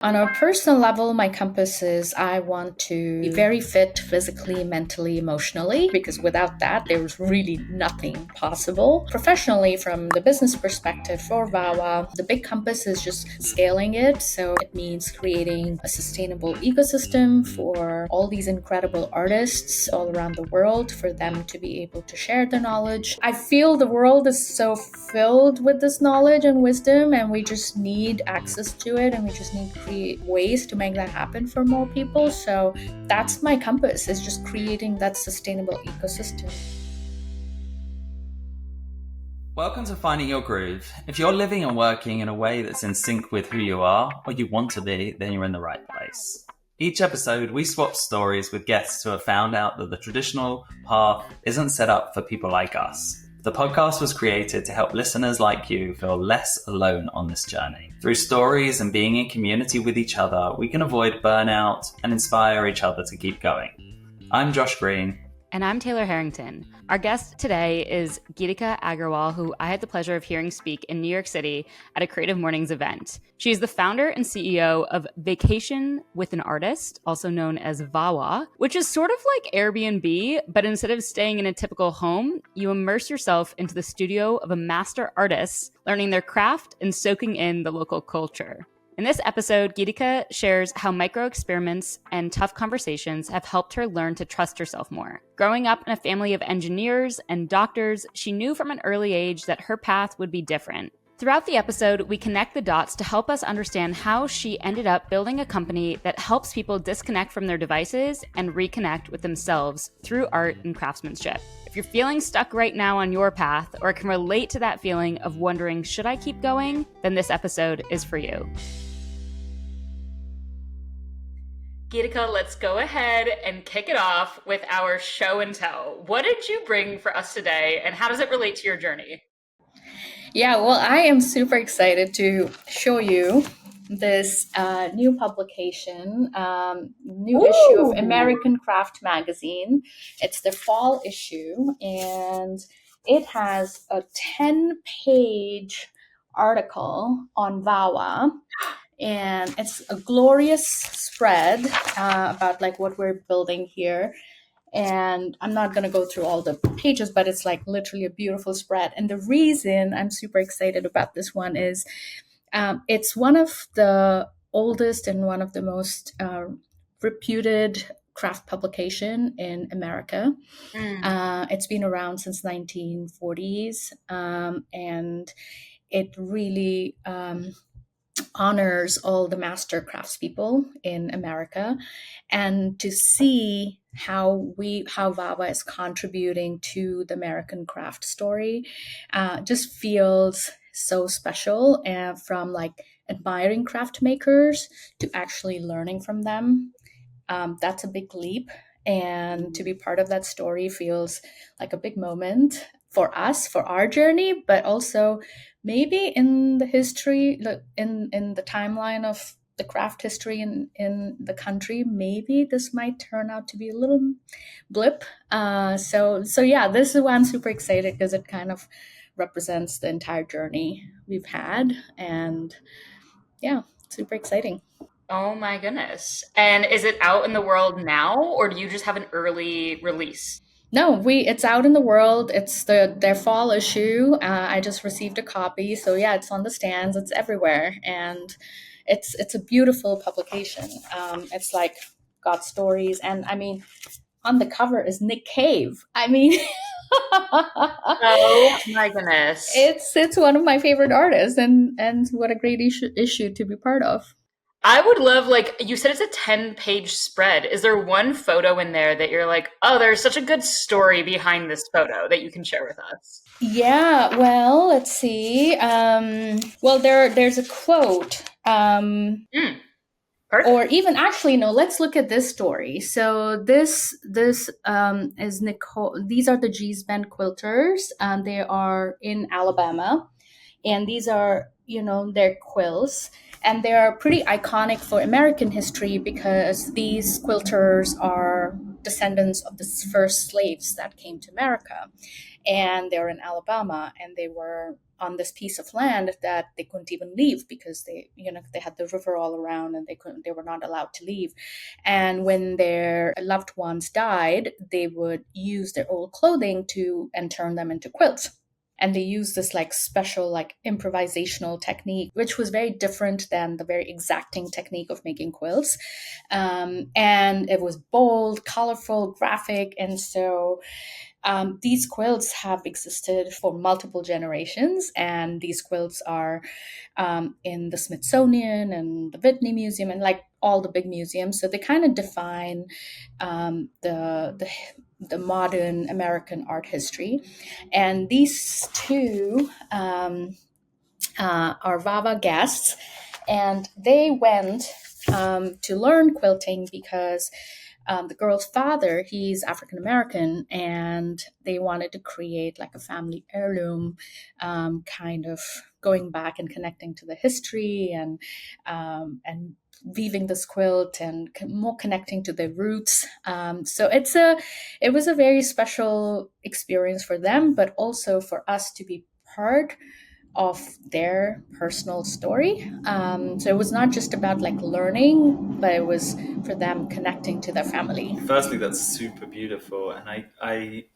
On a personal level, my compass is I want to be very fit physically, mentally, emotionally, because without that, there's really nothing possible. Professionally, from the business perspective for VAWA, the big compass is just scaling it. So it means creating a sustainable ecosystem for all these incredible artists all around the world, for them to be able to share their knowledge. I feel the world is so filled with this knowledge and wisdom, and we just need access to it, and we just need to create ways to make that happen for more people. So that's my compass, is just creating that sustainable ecosystem. Welcome to Finding Your Groove. If you're living and working in a way that's in sync with who you are or you want to be, then you're in the right place. Each episode, we swap stories with guests who have found out that the traditional path isn't set up for people like us. The podcast was created to help listeners like you feel less alone on this journey. Through stories and being in community with each other, we can avoid burnout and inspire each other to keep going. I'm Josh Green. And I'm Taylor Harrington. Our guest today is Geetika Agrawal, who I had the pleasure of hearing speak in New York City at a Creative Mornings event. She is the founder and CEO of Vacation with an Artist, also known as VAWAA, which is sort of like Airbnb, but instead of staying in a typical home, you immerse yourself into the studio of a master artist, learning their craft and soaking in the local culture. In this episode, Geetika shares how micro-experiments and tough conversations have helped her learn to trust herself more. Growing up in a family of engineers and doctors, she knew from an early age that her path would be different. Throughout the episode, we connect the dots to help us understand how she ended up building a company that helps people disconnect from their devices and reconnect with themselves through art and craftsmanship. If you're feeling stuck right now on your path or can relate to that feeling of wondering, should I keep going? Then this episode is for you. Geetika, let's go ahead and kick it off with our show and tell. What did you bring for us today, and how does it relate to your journey? Yeah, well, I am super excited to show you this new publication, new issue of American Craft Magazine. It's the fall issue, and it has a 10-page article on VAWA. And it's a glorious spread about like what we're building here. And I'm not going to go through all the pages, but it's like literally a beautiful spread. And the reason I'm super excited about this one is it's one of the oldest and one of the most reputed craft publication in America. It's been around since 1940s, and it really honors all the master craftspeople in America, and to see how VAWA is contributing to the American craft story just feels so special. And from like admiring craft makers to actually learning from them, that's a big leap. And to be part of that story feels like a big moment for us, for our journey, but also maybe in the history, in the timeline of the craft history in the country, maybe this might turn out to be a little blip. So yeah, this is why I'm super excited, because it kind of represents the entire journey we've had, and yeah, super exciting. Oh my goodness. And is it out in the world now, or do you just have an early release? No, it's out in the world. It's their fall issue. I just received a copy, so yeah, it's on the stands. It's everywhere, and it's a beautiful publication. It's like got stories, and I mean, on the cover is Nick Cave. I mean, oh my goodness, it's one of my favorite artists, and what a great issue to be part of. I would love, like, you said it's a 10-page spread. Is there one photo in there that you're like, oh, there's such a good story behind this photo that you can share with us? Yeah, well, let's see. Well, there's a quote. Or even actually, no, let's look at this story. So this is Nicole. These are the G's Bend quilters. They are in Alabama, and these are, their quills. And they are pretty iconic for American history, because these quilters are descendants of the first slaves that came to America. And they were in Alabama, and they were on this piece of land that they couldn't even leave because they had the river all around and they were not allowed to leave. And when their loved ones died, they would use their old clothing and turn them into quilts. And they used this like special like improvisational technique, which was very different than the very exacting technique of making quilts. And it was bold, colorful, graphic. And so these quilts have existed for multiple generations, and these quilts are in the Smithsonian and the Whitney Museum and like all the big museums. So they kind of define the modern American art history. And these two are VAWAA guests, and they went to learn quilting because the girl's father, he's African American, and they wanted to create like a family heirloom, kind of going back and connecting to the history and weaving this quilt and more connecting to their roots. So it was a very special experience for them, but also for us to be part of their personal story. So it was not just about like learning, but it was for them connecting to their family. Firstly, that's super beautiful, and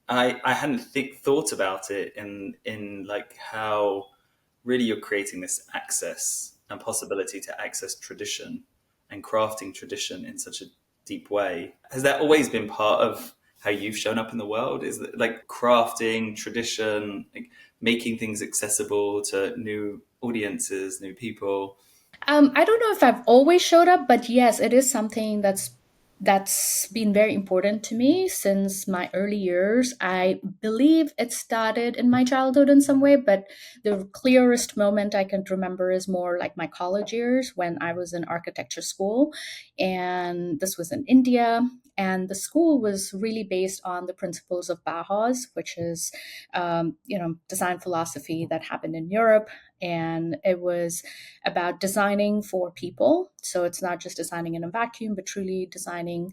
I hadn't thought about it in like how really you're creating this access and possibility to access tradition and crafting tradition in such a deep way. Has that always been part of how you've shown up in the world? Is that like crafting tradition, like making things accessible to new audiences, new people? I don't know if I've always showed up, but yes, it is something that's been very important to me since my early years. I believe it started in my childhood in some way, but the clearest moment I can remember is more like my college years when I was in architecture school. And this was in India. And the school was really based on the principles of Bauhaus, which is, design philosophy that happened in Europe. And it was about designing for people. So it's not just designing in a vacuum, but truly designing,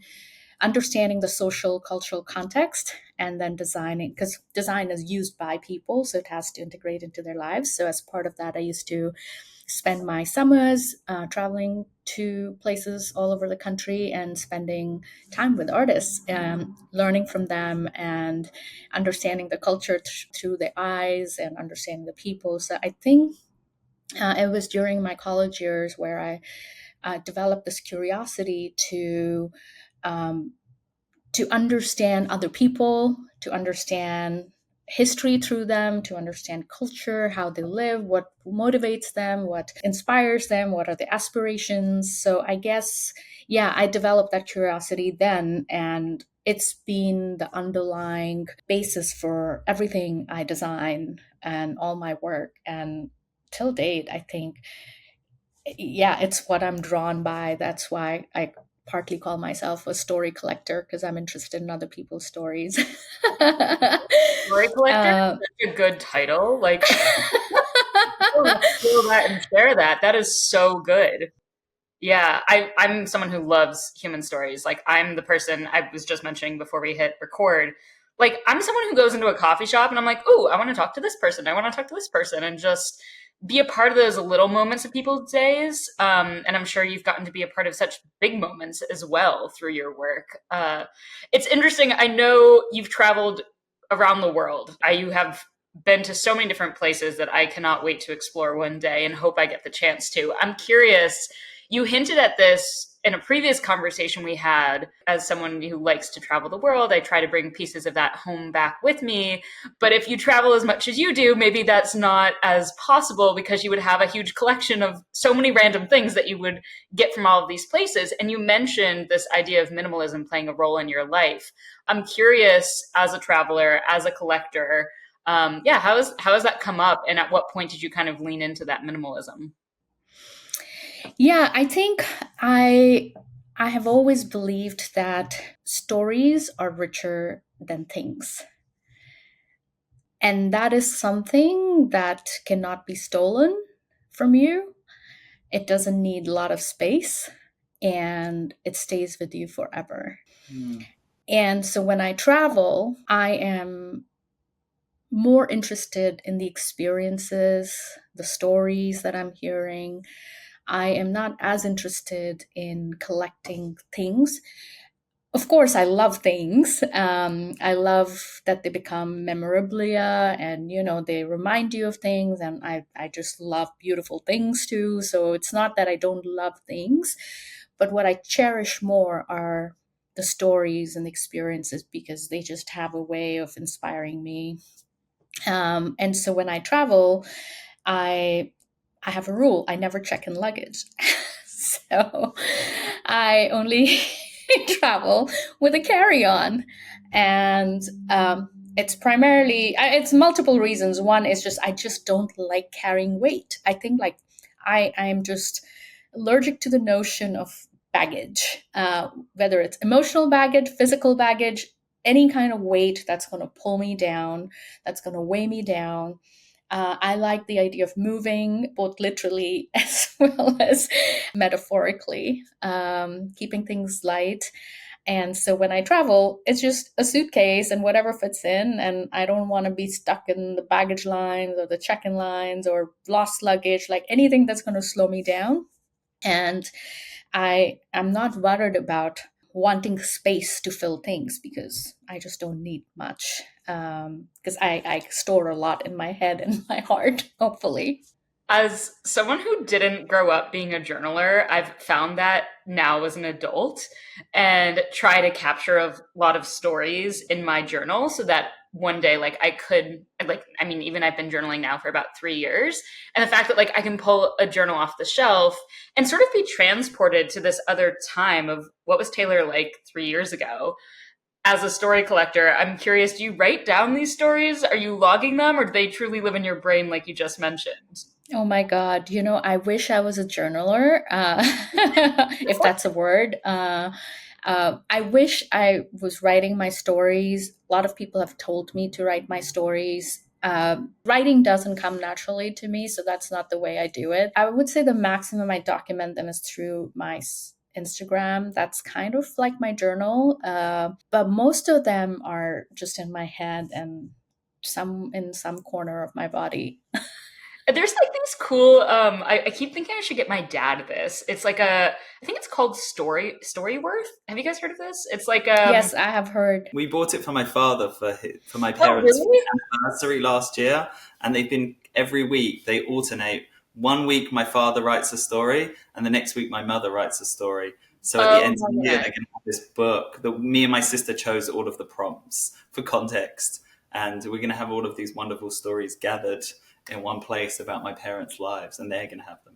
understanding the social, cultural context, and then designing, because design is used by people, so it has to integrate into their lives. So as part of that, I used to spend my summers traveling to places all over the country and spending time with artists, learning from them and understanding the culture through their eyes and understanding the people. So I think it was during my college years where I developed this curiosity um, to understand other people, to understand history through them, to understand culture, how they live, what motivates them, what inspires them, what are the aspirations. So I guess, yeah, I developed that curiosity then, and it's been the underlying basis for everything I design and all my work. And till date, I think, yeah, it's what I'm drawn by. That's why I partly call myself a story collector, because I'm interested in other people's stories. Story collector? That's a good title. Like, steal that and share that. That is so good. Yeah, I'm someone who loves human stories. Like, I'm the person I was just mentioning before we hit record. Like, I'm someone who goes into a coffee shop and I'm like, oh, I want to talk to this person. I want to talk to this person, and just be a part of those little moments of people's days. And I'm sure you've gotten to be a part of such big moments as well through your work. It's interesting. I know you've traveled around the world. You have been to so many different places that I cannot wait to explore one day and hope I get the chance to. I'm curious, you hinted at this in a previous conversation we had. As someone who likes to travel the world, I try to bring pieces of that home back with me. But if you travel as much as you do, maybe that's not as possible because you would have a huge collection of so many random things that you would get from all of these places. And you mentioned this idea of minimalism playing a role in your life. I'm curious, as a traveler, as a collector, how has that come up, and at what point did you kind of lean into that minimalism? Yeah, I think I have always believed that stories are richer than things. And that is something that cannot be stolen from you. It doesn't need a lot of space, and it stays with you forever. Mm. And so when I travel, I am more interested in the experiences, the stories that I'm hearing. I am not as interested in collecting things. Of course, I love things. I love that they become memorabilia, and they remind you of things. And I just love beautiful things too. So it's not that I don't love things, but what I cherish more are the stories and the experiences, because they just have a way of inspiring me. And so when I travel, I I have a rule: I never check in luggage. So I only travel with a carry-on, and it's multiple reasons. One is just I just don't like carrying weight. I think like I'm just allergic to the notion of baggage, whether it's emotional baggage, physical baggage, any kind of weight that's going to pull me down, that's going to weigh me down. I like the idea of moving, both literally as well as metaphorically, keeping things light. And so when I travel, it's just a suitcase and whatever fits in. And I don't want to be stuck in the baggage lines or the check in lines or lost luggage, like anything that's going to slow me down. And I am not worried about wanting space to fill things, because I just don't need much. Because I store a lot in my head and my heart, hopefully. As someone who didn't grow up being a journaler, I've found that now as an adult and try to capture a lot of stories in my journal so that one day, like I could, like, I mean, even I've been journaling now for about 3 years. And the fact that like I can pull a journal off the shelf and sort of be transported to this other time of what was Taylor like 3 years ago. As a story collector, I'm curious, do you write down these stories? Are you logging them, or do they truly live in your brain like you just mentioned? Oh my God. I wish I was a journaler, if that's a word. I wish I was writing my stories. A lot of people have told me to write my stories. Writing doesn't come naturally to me, so that's not the way I do it. I would say the maximum I document them is through my Instagram. That's kind of like my journal. But most of them are just in my head and some in some corner of my body. There's like these cool I keep thinking I should get my dad this. It's like I think it's called Storyworth. Have you guys heard of this? It's like Yes, I have heard. We bought it for my father for my Oh parents' really? anniversary last year, and they've been every week they alternate. One week my father writes a story, and the next week my mother writes a story. So at the Oh end of my the year, god. they're going to have this book. Me and my sister chose all of the prompts for context, and we're going to have all of these wonderful stories gathered in one place about my parents' lives, and they're going to have them.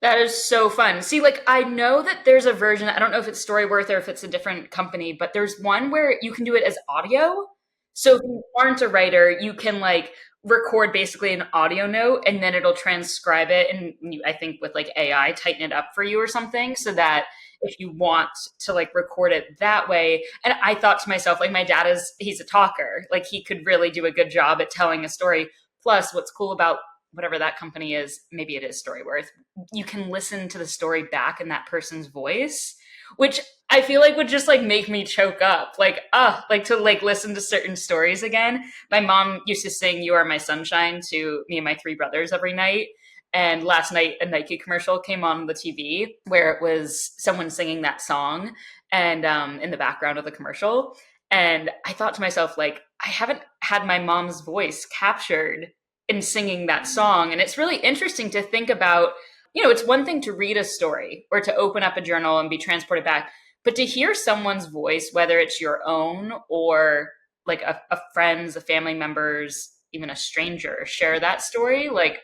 That is so fun. See, like I know that there's a version, I don't know if it's Storyworth or if it's a different company, but there's one where you can do it as audio. So if you aren't a writer, you can like record basically an audio note and then it'll transcribe it and I think with like AI tighten it up for you or something so that if you want to like record it that way. And I thought to myself, like my dad he's a talker. Like he could really do a good job at telling a story. Plus, what's cool about whatever that company is, maybe it is Storyworth, you can listen to the story back in that person's voice, which I feel like would just like make me choke up. Like, like to like listen to certain stories again. My mom used to sing You Are My Sunshine to me and my three brothers every night. And last night, a Nike commercial came on the TV where it was someone singing that song and in the background of the commercial. And I thought to myself, like, I haven't had my mom's voice captured in singing that song. And it's really interesting to think about, it's one thing to read a story or to open up a journal and be transported back, but to hear someone's voice, whether it's your own or like a friend's, a family member's, even a stranger, share that story, like,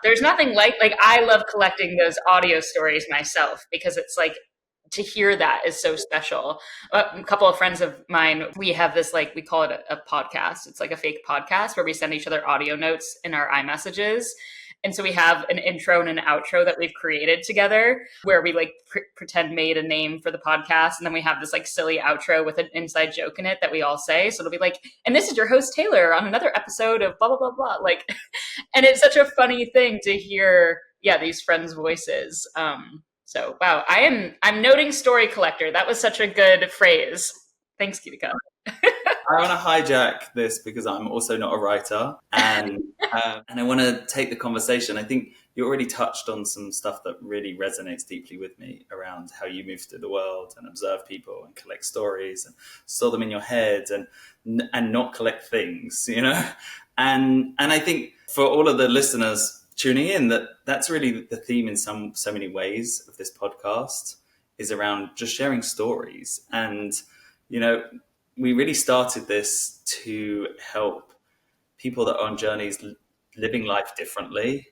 there's nothing like I love collecting those audio stories myself because it's like to hear that is so special. A couple of friends of mine, we have this like we call it a podcast. It's like a fake podcast where we send each other audio notes in our iMessages. And so we have an intro and an outro that we've created together where we like pretend made a name for the podcast. And then we have this like silly outro with an inside joke in it that we all say. So it'll be like, and this is your host, Taylor, on another episode of blah, blah, blah, blah. Like, and it's such a funny thing to hear, these friends' voices. So wow, I'm noting story collector. That was such a good phrase. Thanks, Geetika. I want to hijack this because I'm also not a writer, and I want to take the conversation. I think you already touched on some stuff that really resonates deeply with me around how you move through the world and observe people and collect stories and store them in your head and not collect things, you know. And I think for all of the listeners tuning in, that's really the theme in so many ways of this podcast is around just sharing stories. And you know, we really started this to help people that are on journeys living life differently,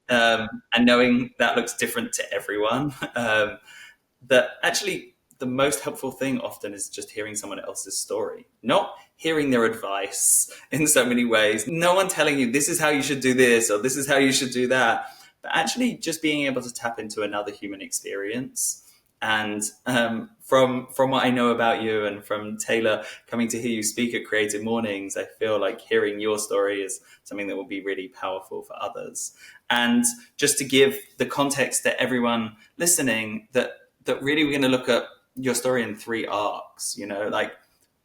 and knowing that looks different to everyone. That actually the most helpful thing often is just hearing someone else's story, not hearing their advice in so many ways. No one telling you this is how you should do this or this is how you should do that, but actually just being able to tap into another human experience. And from what I know about you and from Taylor coming to hear you speak at Creative Mornings, I feel like hearing your story is something that will be really powerful for others. And just to give the context to everyone listening, that really we're going to look at your story in 3 arcs. You know, like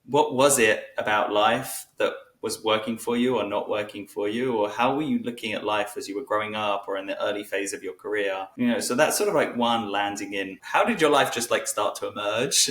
what was it about life that was working for you or not working for you, or how were you looking at life as you were growing up or in the early phase of your career, you know? So that's sort of like one landing in how did your life just like start to emerge,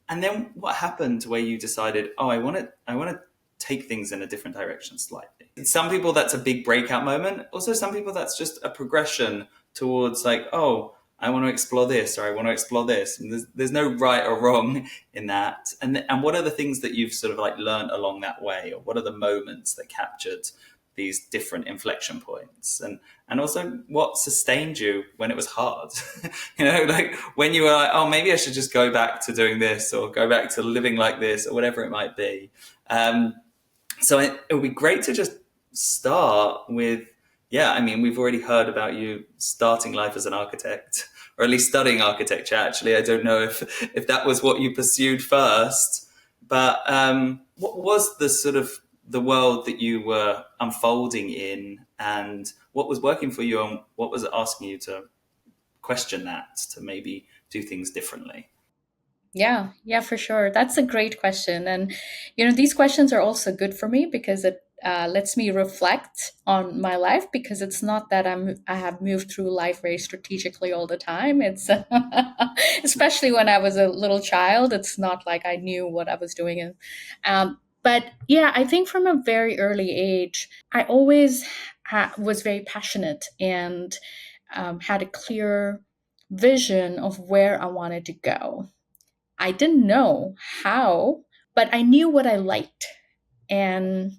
and then what happened where you decided, oh, I want to take things in a different direction slightly. Some people that's a big breakout moment, also some people that's just a progression towards like, oh, I want to explore this, or I want to explore this. And there's no right or wrong in that. And what are the things that you've sort of like learned along that way, or what are the moments that captured these different inflection points, and also what sustained you when it was hard? You know, like when you were like, oh, maybe I should just go back to doing this or go back to living like this or whatever it might be. So it would be great to just start with, yeah, I mean, we've already heard about you starting life as an architect, or at least studying architecture. Actually, I don't know if that was what you pursued first, but what was the sort of the world that you were unfolding in, and what was working for you, and what was asking you to question that, to maybe do things differently? Yeah, for sure. That's a great question. And, these questions are also good for me because it lets me reflect on my life, because it's not that I have moved through life very strategically all the time. It's especially when I was a little child, it's not like I knew what I was doing. But yeah, I think from a very early age, I always was very passionate and had a clear vision of where I wanted to go. I didn't know how, but I knew what I liked. And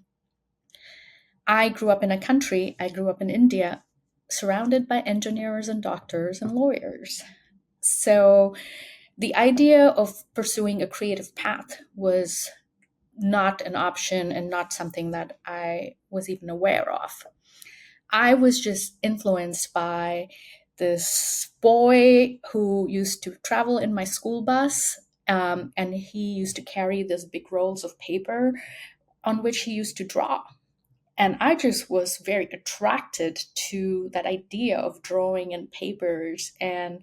I grew up in a country, I grew up in India, surrounded by engineers and doctors and lawyers. So the idea of pursuing a creative path was not an option and not something that I was even aware of. I was just influenced by this boy who used to travel in my school bus, and he used to carry these big rolls of paper on which he used to draw. And I just was very attracted to that idea of drawing in papers and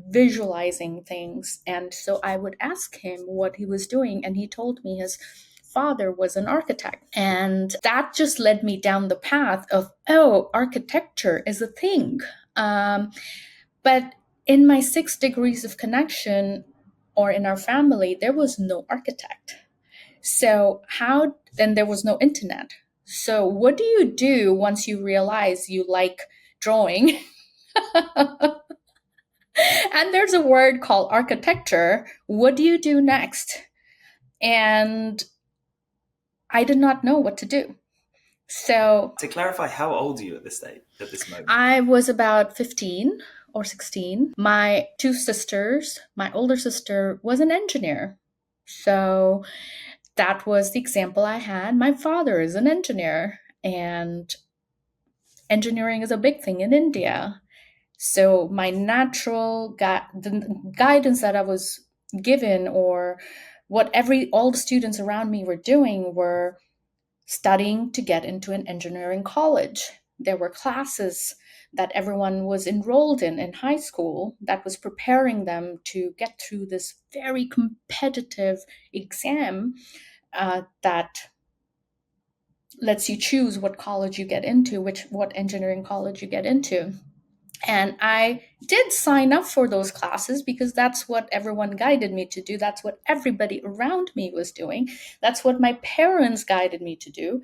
visualizing things. And so I would ask him what he was doing, and he told me his father was an architect. And that just led me down the path of, oh, architecture is a thing. But in my 6 degrees of connection, or in our family, there was no architect. So then there was no internet. So what do you do once you realize you like drawing? And there's a word called architecture. What do you do next? And I did not know what to do. So To clarify, how old are you at this moment? I was about 15 or 16. My 2 sisters, my older sister was an engineer. So that was the example I had. My father is an engineer, and engineering is a big thing in India. So my natural the guidance that I was given, or what all the students around me were doing, were studying to get into an engineering college. There were classes that everyone was enrolled in high school that was preparing them to get through this very competitive exam that lets you choose what college you get into, what engineering college you get into. And I did sign up for those classes because that's what everyone guided me to do. That's what everybody around me was doing. That's what my parents guided me to do.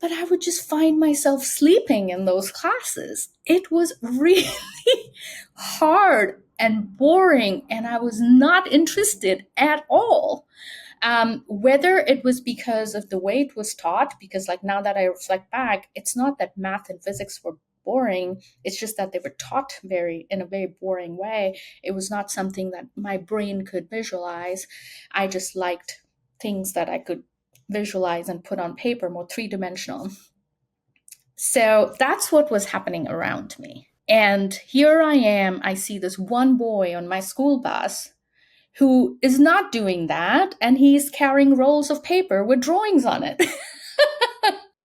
But I would just find myself sleeping in those classes. It was really hard and boring, and I was not interested at all. Whether it was because of the way it was taught, because like now that I reflect back, it's not that math and physics were boring. It's just that they were taught in a very boring way. It was not something that my brain could visualize. I just liked things that I could visualize and put on paper, more three-dimensional. So that's what was happening around me. And here I am, I see this one boy on my school bus who is not doing that, and he's carrying rolls of paper with drawings on it.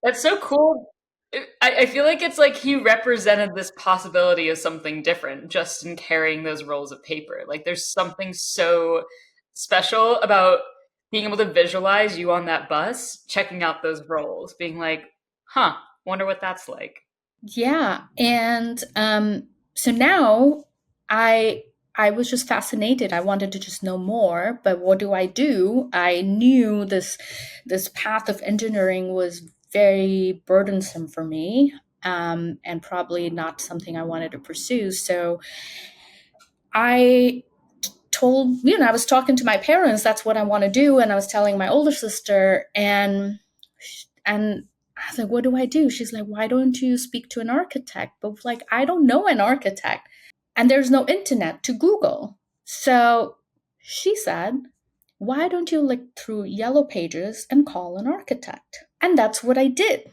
That's so cool. I feel like it's like he represented this possibility of something different just in carrying those rolls of paper. Like there's something so special about being able to visualize you on that bus, checking out those rolls, being like, huh, wonder what that's like. Yeah. And so now I was just fascinated. I wanted to just know more, but what do? I knew this path of engineering was very burdensome for me, and probably not something I wanted to pursue. So I I was talking to my parents, that's what I want to do, and I was telling my older sister, and I was like, what do I do? She's like, why don't you speak to an architect? But like, I don't know an architect. And there's no internet to Google. So she said, why don't you look through Yellow Pages and call an architect? And that's what I did.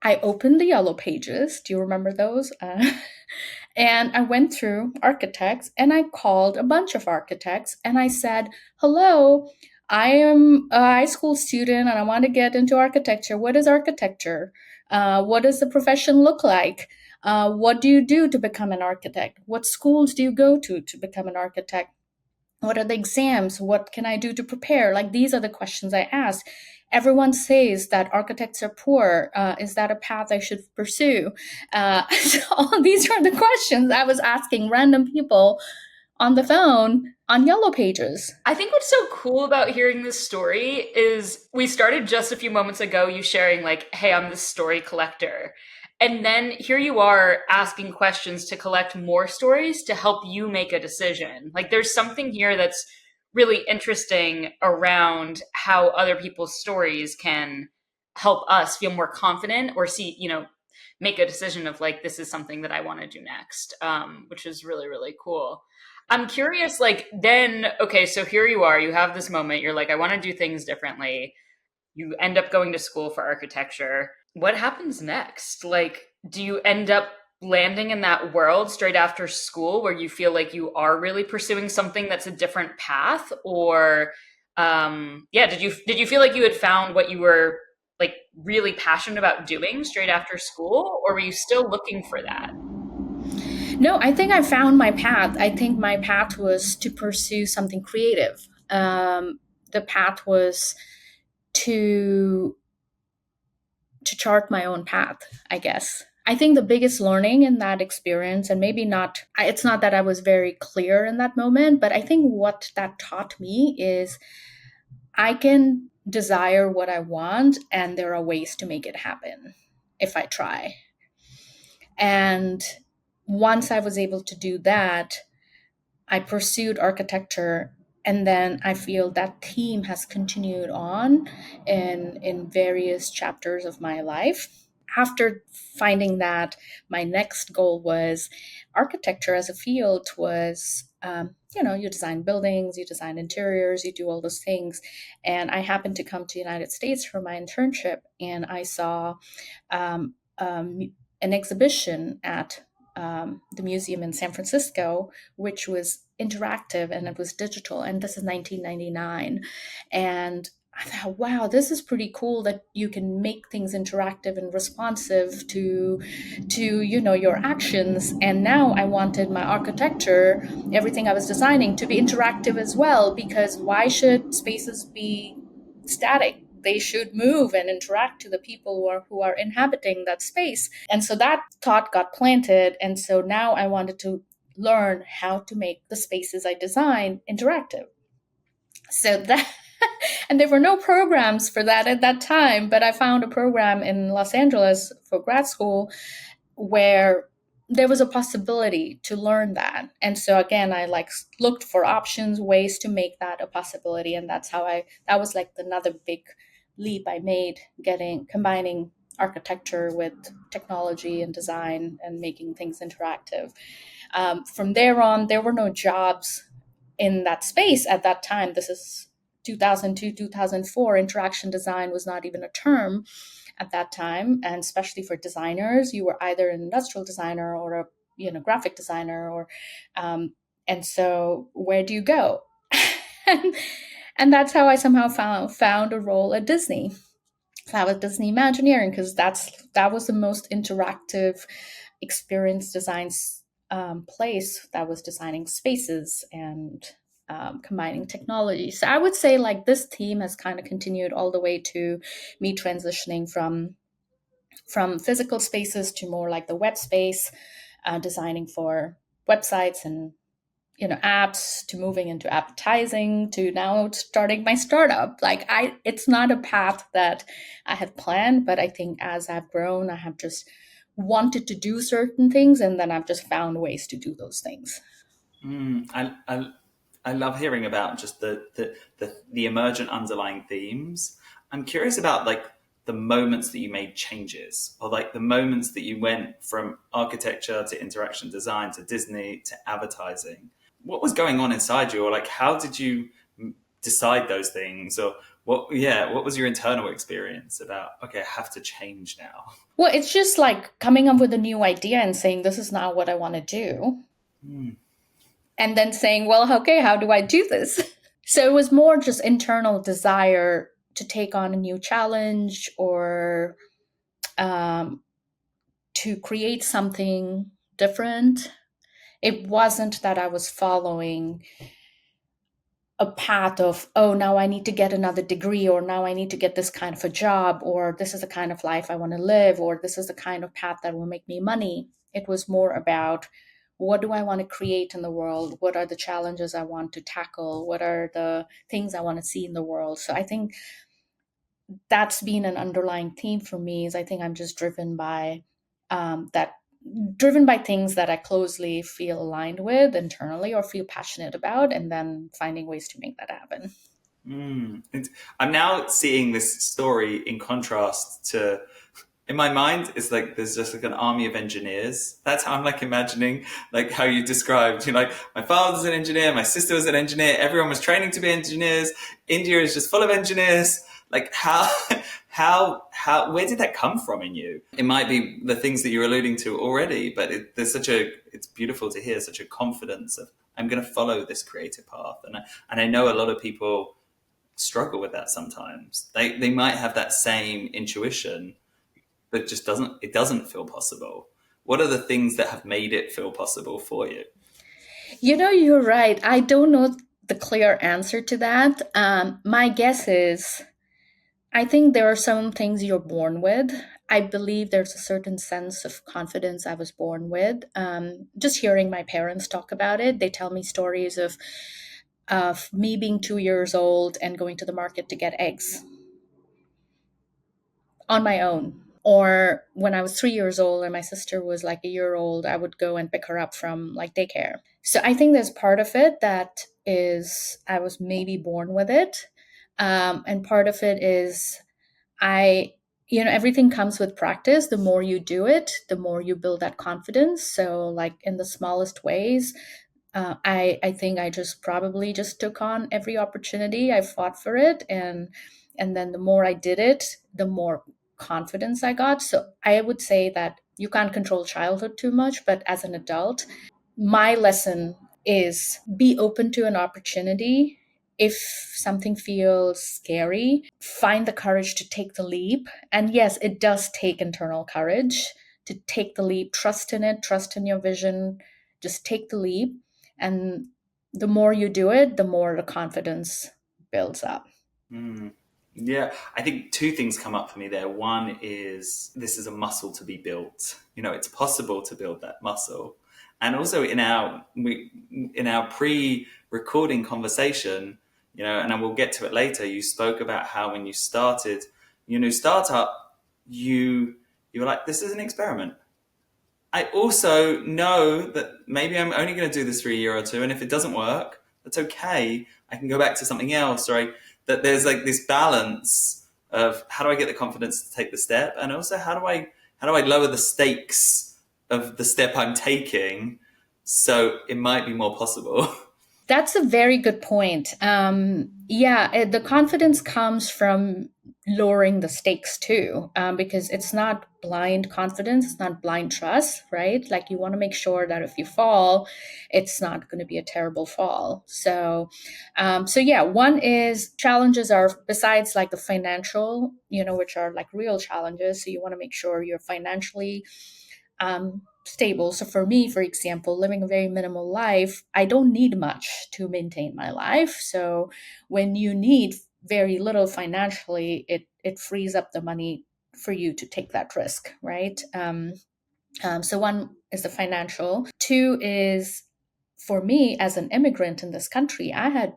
I opened the Yellow Pages. Do you remember those? And I went through architects and I called a bunch of architects and I said, hello, I am a high school student and I want to get into architecture. What is architecture? What does the profession look like? What do you do to become an architect? What schools do you go to become an architect? What are the exams? What can I do to prepare? Like, these are the questions I asked. Everyone says that architects are poor. Is that a path I should pursue? So all these are the questions I was asking random people on the phone on Yellow Pages. I think what's so cool about hearing this story is we started just a few moments ago, you sharing like, hey, I'm this story collector. And then here you are asking questions to collect more stories to help you make a decision. Like there's something here that's really interesting around how other people's stories can help us feel more confident or see, make a decision of like, this is something that I want to do next, which is really, really cool. I'm curious, like, then, okay, so here you are, you have this moment, you're like, I want to do things differently. You end up going to school for architecture. What happens next? Like, do you end up landing in that world straight after school where you feel like you are really pursuing something that's a different path? Or, did you feel like you had found what you were like really passionate about doing straight after school? Or were you still looking for that? No, I think I found my path. I think my path was to pursue something creative. The path was to chart my own path, I guess. I think the biggest learning in that experience, and maybe not, it's not that I was very clear in that moment, but I think what that taught me is I can desire what I want, and there are ways to make it happen if I try. And once I was able to do that, I pursued architecture, and then I feel that theme has continued on in various chapters of my life. After finding that, my next goal was architecture as a field was, you design buildings, you design interiors, you do all those things. And I happened to come to the United States for my internship, and I saw an exhibition at the museum in San Francisco, which was interactive and it was digital. And this is 1999. And I thought, wow, this is pretty cool that you can make things interactive and responsive to your actions. And now I wanted my architecture, everything I was designing, to be interactive as well, because why should spaces be static? they should move and interact to the people who are inhabiting that space. And so that thought got planted. And so now I wanted to learn how to make the spaces I design interactive. So that, and there were no programs for that at that time, but I found a program in Los Angeles for grad school where there was a possibility to learn that. And so again, I like looked for options, ways to make that a possibility. And that's how that was like another big leap I made, combining architecture with technology and design and making things interactive. From there on, there were no jobs in that space at that time. This is 2002, 2004. Interaction design was not even a term at that time, and especially for designers, you were either an industrial designer or a graphic designer, or and so where do you go? and, and that's how I somehow found a role at Disney. So I was Disney Imagineering because that was the most interactive experience designs place that was designing spaces and combining technology. So I would say like this theme has kind of continued all the way to me transitioning from physical spaces to more like the web space, designing for websites and apps, to moving into advertising, to now starting my startup. Like it's not a path that I had planned, but I think as I've grown, I have just wanted to do certain things, and then I've just found ways to do those things. I love hearing about just the emergent underlying themes. I'm curious about like the moments that you made changes, or like the moments that you went from architecture to interaction design to Disney to advertising. What was going on inside you, or like how did you decide those things, or what was your internal experience about, okay, I have to change now? Well, it's just like coming up with a new idea and saying this is not what I want to do. And then saying, well, okay, how do I do this? So it was more just internal desire to take on a new challenge, or to create something different. It wasn't that I was following a path of, oh, now I need to get another degree, or now I need to get this kind of a job, or this is the kind of life I want to live, or this is the kind of path that will make me money. It was more about, what do I want to create in the world? What are the challenges I want to tackle? What are the things I want to see in the world? So I think that's been an underlying theme for me. Is I think I'm just driven by things that I closely feel aligned with internally or feel passionate about, and then finding ways to make that happen. I'm now seeing this story in contrast to, in my mind, it's like there's just like an army of engineers. That's how I'm like imagining, like how you described. Like my father's an engineer, my sister was an engineer, everyone was training to be engineers. India is just full of engineers. Like how where did that come from in you? It might be the things that you're alluding to already, but it's beautiful to hear such a confidence of, I'm going to follow this creative path. And I know a lot of people struggle with that sometimes. They might have that same intuition, but it doesn't feel possible. What are the things that have made it feel possible for you? You're right. I don't know the clear answer to that. My guess is, I think there are some things you're born with. I believe there's a certain sense of confidence I was born with. Just hearing my parents talk about it, they tell me stories of me being 2 years old and going to the market to get eggs on my own. Or when I was 3 years old and my sister was like a year old, I would go and pick her up from like daycare. So I think there's part of it that is, I was maybe born with it. And part of it is, everything comes with practice. The more you do it, the more you build that confidence. So like in the smallest ways, I think I just probably just took on every opportunity. I fought for it, and then the more I did it, the more confidence I got. So I would say that you can't control childhood too much, but as an adult, my lesson is be open to an opportunity. If something feels scary, find the courage to take the leap. And yes, it does take internal courage to take the leap. Trust in it, trust in your vision, just take the leap. And the more you do it, the more the confidence builds up. Yeah, I think two things come up for me there. One is this is a muscle to be built. It's possible to build that muscle. And also in our pre-recording conversation, and I will get to it later, you spoke about how when you started, startup, you were like, this is an experiment. I also know that maybe I'm only going to do this for a year or two, and if it doesn't work, that's okay. I can go back to something else, right? That there's like this balance of how do I get the confidence to take the step, and also how do I lower the stakes of the step I'm taking, so it might be more possible. That's a very good point. The confidence comes from lowering the stakes too, because it's not blind confidence, it's not blind trust, right? Like you want to make sure that if you fall, it's not going to be a terrible fall. One is challenges are besides like the financial, which are like real challenges. So you want to make sure you're financially stable. So for me, for example, living a very minimal life, I don't need much to maintain my life. So when you need very little financially, it frees up the money for you to take that risk, right? So one is the financial. Two is for me as an immigrant in this country, I had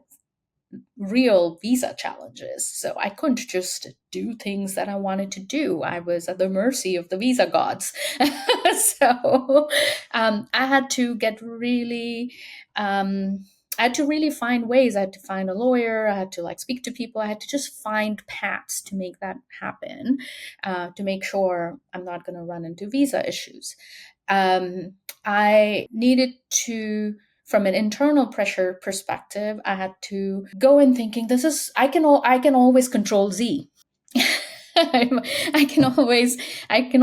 real visa challenges. So I couldn't just do things that I wanted to do. I was at the mercy of the visa gods. I had to get really, I had to really find ways. I had to find a lawyer. I had to like speak to people. I had to just find paths to make that happen, to make sure I'm not going to run into visa issues. I needed to, from an internal pressure perspective, I had to go in thinking this is I can always control Z. I can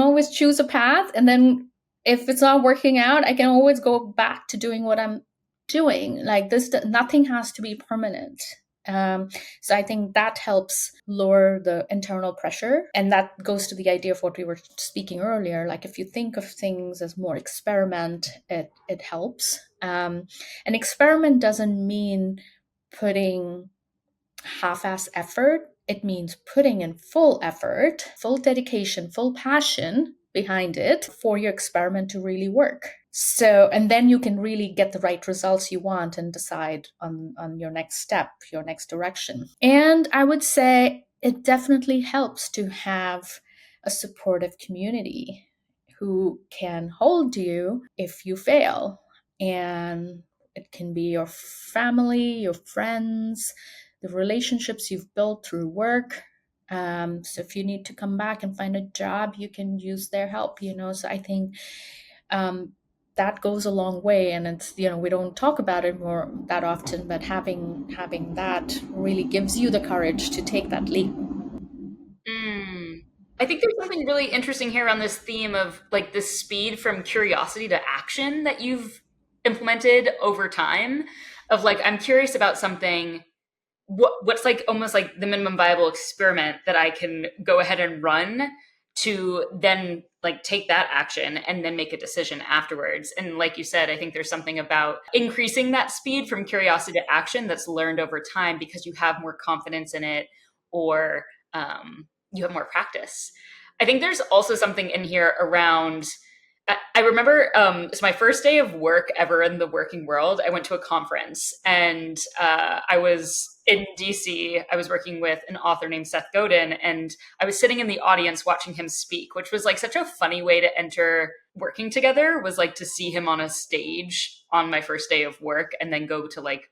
always choose a path, and then if it's not working out, I can always go back to doing what I'm doing. Like this, nothing has to be permanent. So I think that helps lower the internal pressure. And that goes to the idea of what we were speaking earlier. Like if you think of things as more experiment, it helps. An experiment doesn't mean putting half-ass effort. It means putting in full effort, full dedication, full passion behind it for your experiment to really work. So, and then you can really get the right results you want and decide on your next step, your next direction. And I would say it definitely helps to have a supportive community who can hold you if you fail. And it can be your family, your friends, the relationships you've built through work. So if you need to come back and find a job, you can use their help. So I think that goes a long way, and it's we don't talk about it more that often, but having that really gives you the courage to take that leap. I think there's something really interesting here on this theme of like the speed from curiosity to action that you've implemented over time. Of like, I'm curious about something. What's like almost like the minimum viable experiment that I can go ahead and run to then like take that action and then make a decision afterwards. And like you said, I think there's something about increasing that speed from curiosity to action that's learned over time because you have more confidence in it, or you have more practice. I think there's also something in here around. I remember it's my first day of work ever in the working world. I went to a conference, and I was in DC. I was working with an author named Seth Godin, and I was sitting in the audience watching him speak, which was like such a funny way to enter working together, was like to see him on a stage on my first day of work and then go to like,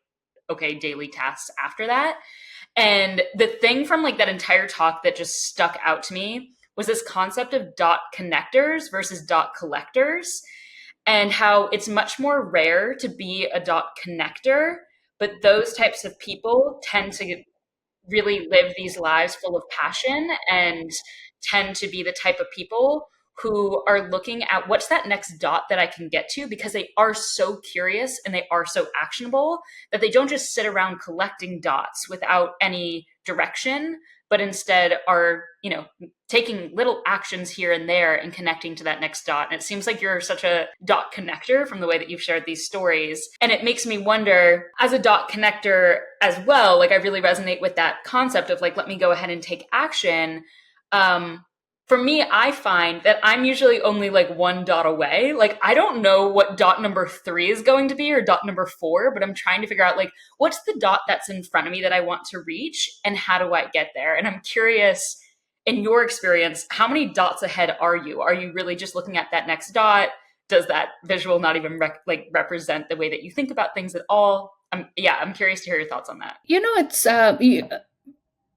okay, daily tasks after that. And the thing from like that entire talk that just stuck out to me was this concept of dot connectors versus dot collectors, and how it's much more rare to be a dot connector, but those types of people tend to really live these lives full of passion and tend to be the type of people who are looking at what's that next dot that I can get to, because they are so curious and they are so actionable that they don't just sit around collecting dots without any direction, but instead are, taking little actions here and there and connecting to that next dot. And it seems like you're such a dot connector from the way that you've shared these stories. And it makes me wonder, as a dot connector as well, like I really resonate with that concept of like, let me go ahead and take action. For me, I find that I'm usually only like one dot away. Like, I don't know what dot number 3 is going to be or dot number 4, but I'm trying to figure out like, what's the dot that's in front of me that I want to reach and how do I get there? And I'm curious, in your experience, how many dots ahead are you? Are you really just looking at that next dot? Does that visual not even represent the way that you think about things at all? I'm curious to hear your thoughts on that. It's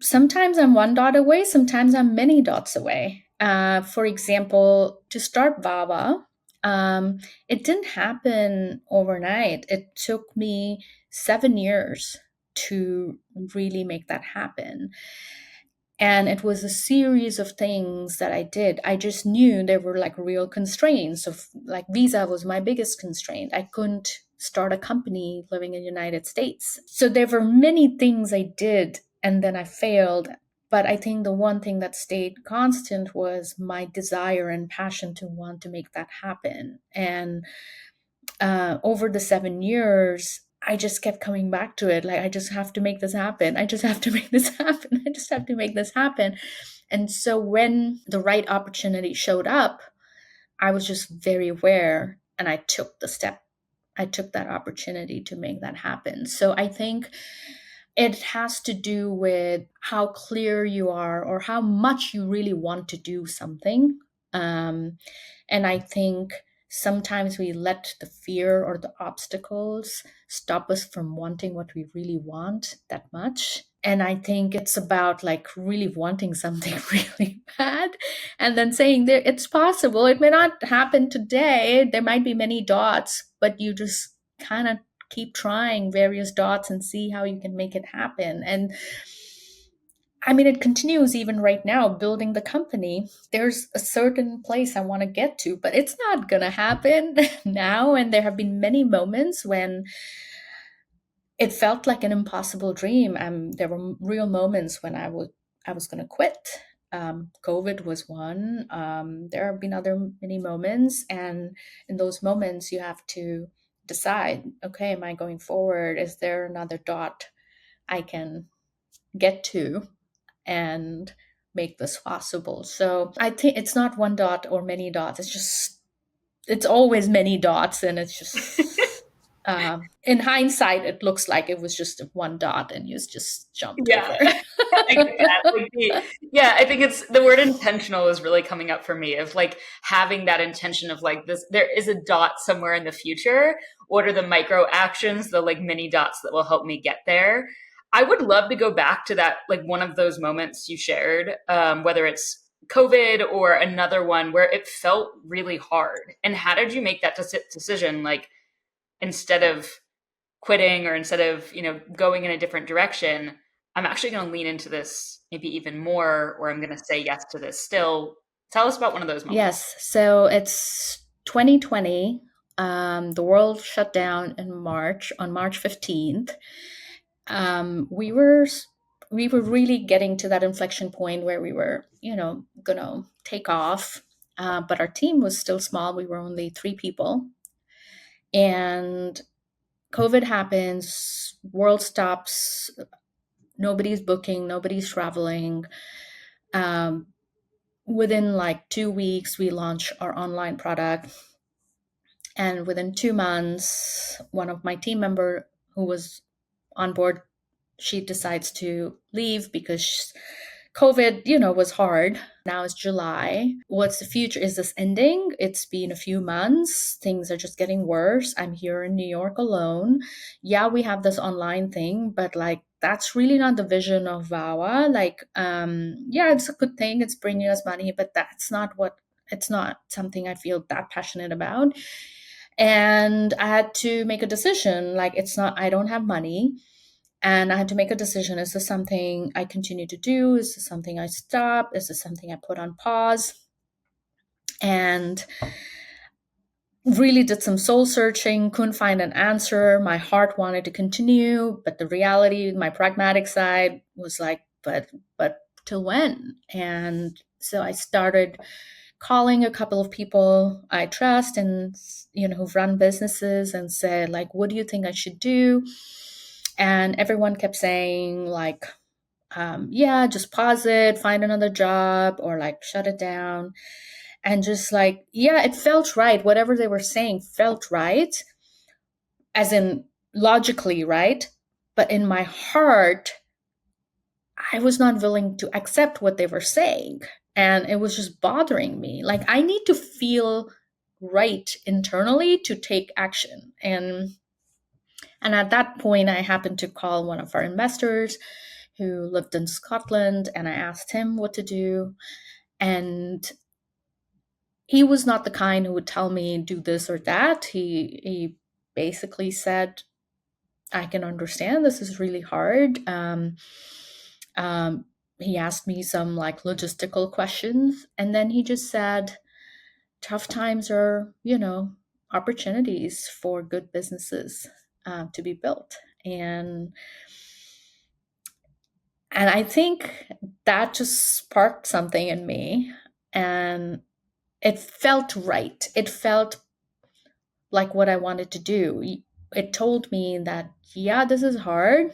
sometimes I'm one dot away, sometimes I'm many dots away. For example, to start VAWAA, it didn't happen overnight. It took me 7 years to really make that happen. And it was a series of things that I did. I just knew there were like real constraints of like visa was my biggest constraint. I couldn't start a company living in the United States. So there were many things I did and then I failed. But I think the one thing that stayed constant was my desire and passion to want to make that happen. And over the 7 years, I just kept coming back to it. Like, I just have to make this happen. I just have to make this happen. I just have to make this happen. And so when the right opportunity showed up, I was just very aware and I took the step. I took that opportunity to make that happen. So I think it has to do with how clear you are or how much you really want to do something. And I think sometimes we let the fear or the obstacles stop us from wanting what we really want that much. And I think it's about like really wanting something really bad and then saying that it's possible. It may not happen today. There might be many dots, but you just kind of keep trying various dots and see how you can make it happen. And I mean, it continues even right now, building the company. There's a certain place I want to get to, but it's not going to happen now. And there have been many moments when it felt like an impossible dream. There were real moments when I was going to quit. COVID was one. There have been other many moments. And in those moments, you have to decide, okay, am I going forward? Is there another dot I can get to and make this possible? So I think it's not one dot or many dots. It's always many dots, and it's just in hindsight, it looks like it was just one dot and you just jumped over. I get that. I think it's the word intentional is really coming up for me, of like having that intention of like this, there is a dot somewhere in the future. What are the micro actions, the like mini dots that will help me get there? I would love to go back to that, like one of those moments you shared, whether it's COVID or another one where it felt really hard. And how did you make that decision? Like, instead of quitting or instead of, going in a different direction, I'm actually going to lean into this maybe even more, or I'm going to say yes to this still. Tell us about one of those moments. Yes. So it's 2020. The world shut down on March 15th. We were really getting to that inflection point where we were, gonna take off. But our team was still small. We were only 3 people. And COVID happens, world stops, nobody's booking, nobody's traveling. Within like 2 weeks, we launched our online product. And within 2 months, one of my team member who was on board, she decides to leave because COVID, was hard. Now it's July. What's the future? Is this ending? It's been a few months. Things are just getting worse. I'm here in New York alone. Yeah, we have this online thing, but like that's really not the vision of VAWA. Like, yeah, it's a good thing. It's bringing us money, but it's not something I feel that passionate about. And I had to make a decision. Like, I don't have money. And I had to make a decision. Is this something I continue to do? Is this something I stop? Is this something I put on pause? and really did some soul searching, couldn't find an answer. My heart wanted to continue, but the reality, my pragmatic side was like, but till when? And so I started calling a couple of people I trust and who've run businesses, and said, like, what do you think I should do? And everyone kept saying, like, yeah, just pause it, find another job, or like shut it down. And just like, yeah, it felt right. Whatever they were saying felt right, as in logically right. But in my heart, I was not willing to accept what they were saying. And it was just bothering me. Like, I need to feel right internally to take action. And at that point, I happened to call one of our investors who lived in Scotland, and I asked him what to do. And he was not the kind who would tell me do this or that. He basically said, I can understand this is really hard. He asked me some like logistical questions, and then he just said, tough times are, opportunities for good businesses to be built. And I think that just sparked something in me, and it felt right. It felt like what I wanted to do. It told me that, yeah, this is hard,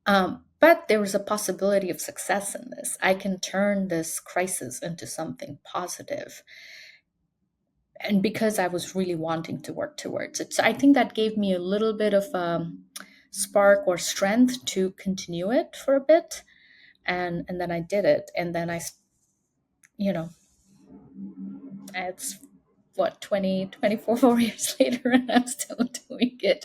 but there was a possibility of success in this. I can turn this crisis into something positive. And because I was really wanting to work towards it. So I think that gave me a little bit of spark or strength to continue it for a bit. And then I did it. And then it's what, 4 years later, and I'm still doing it.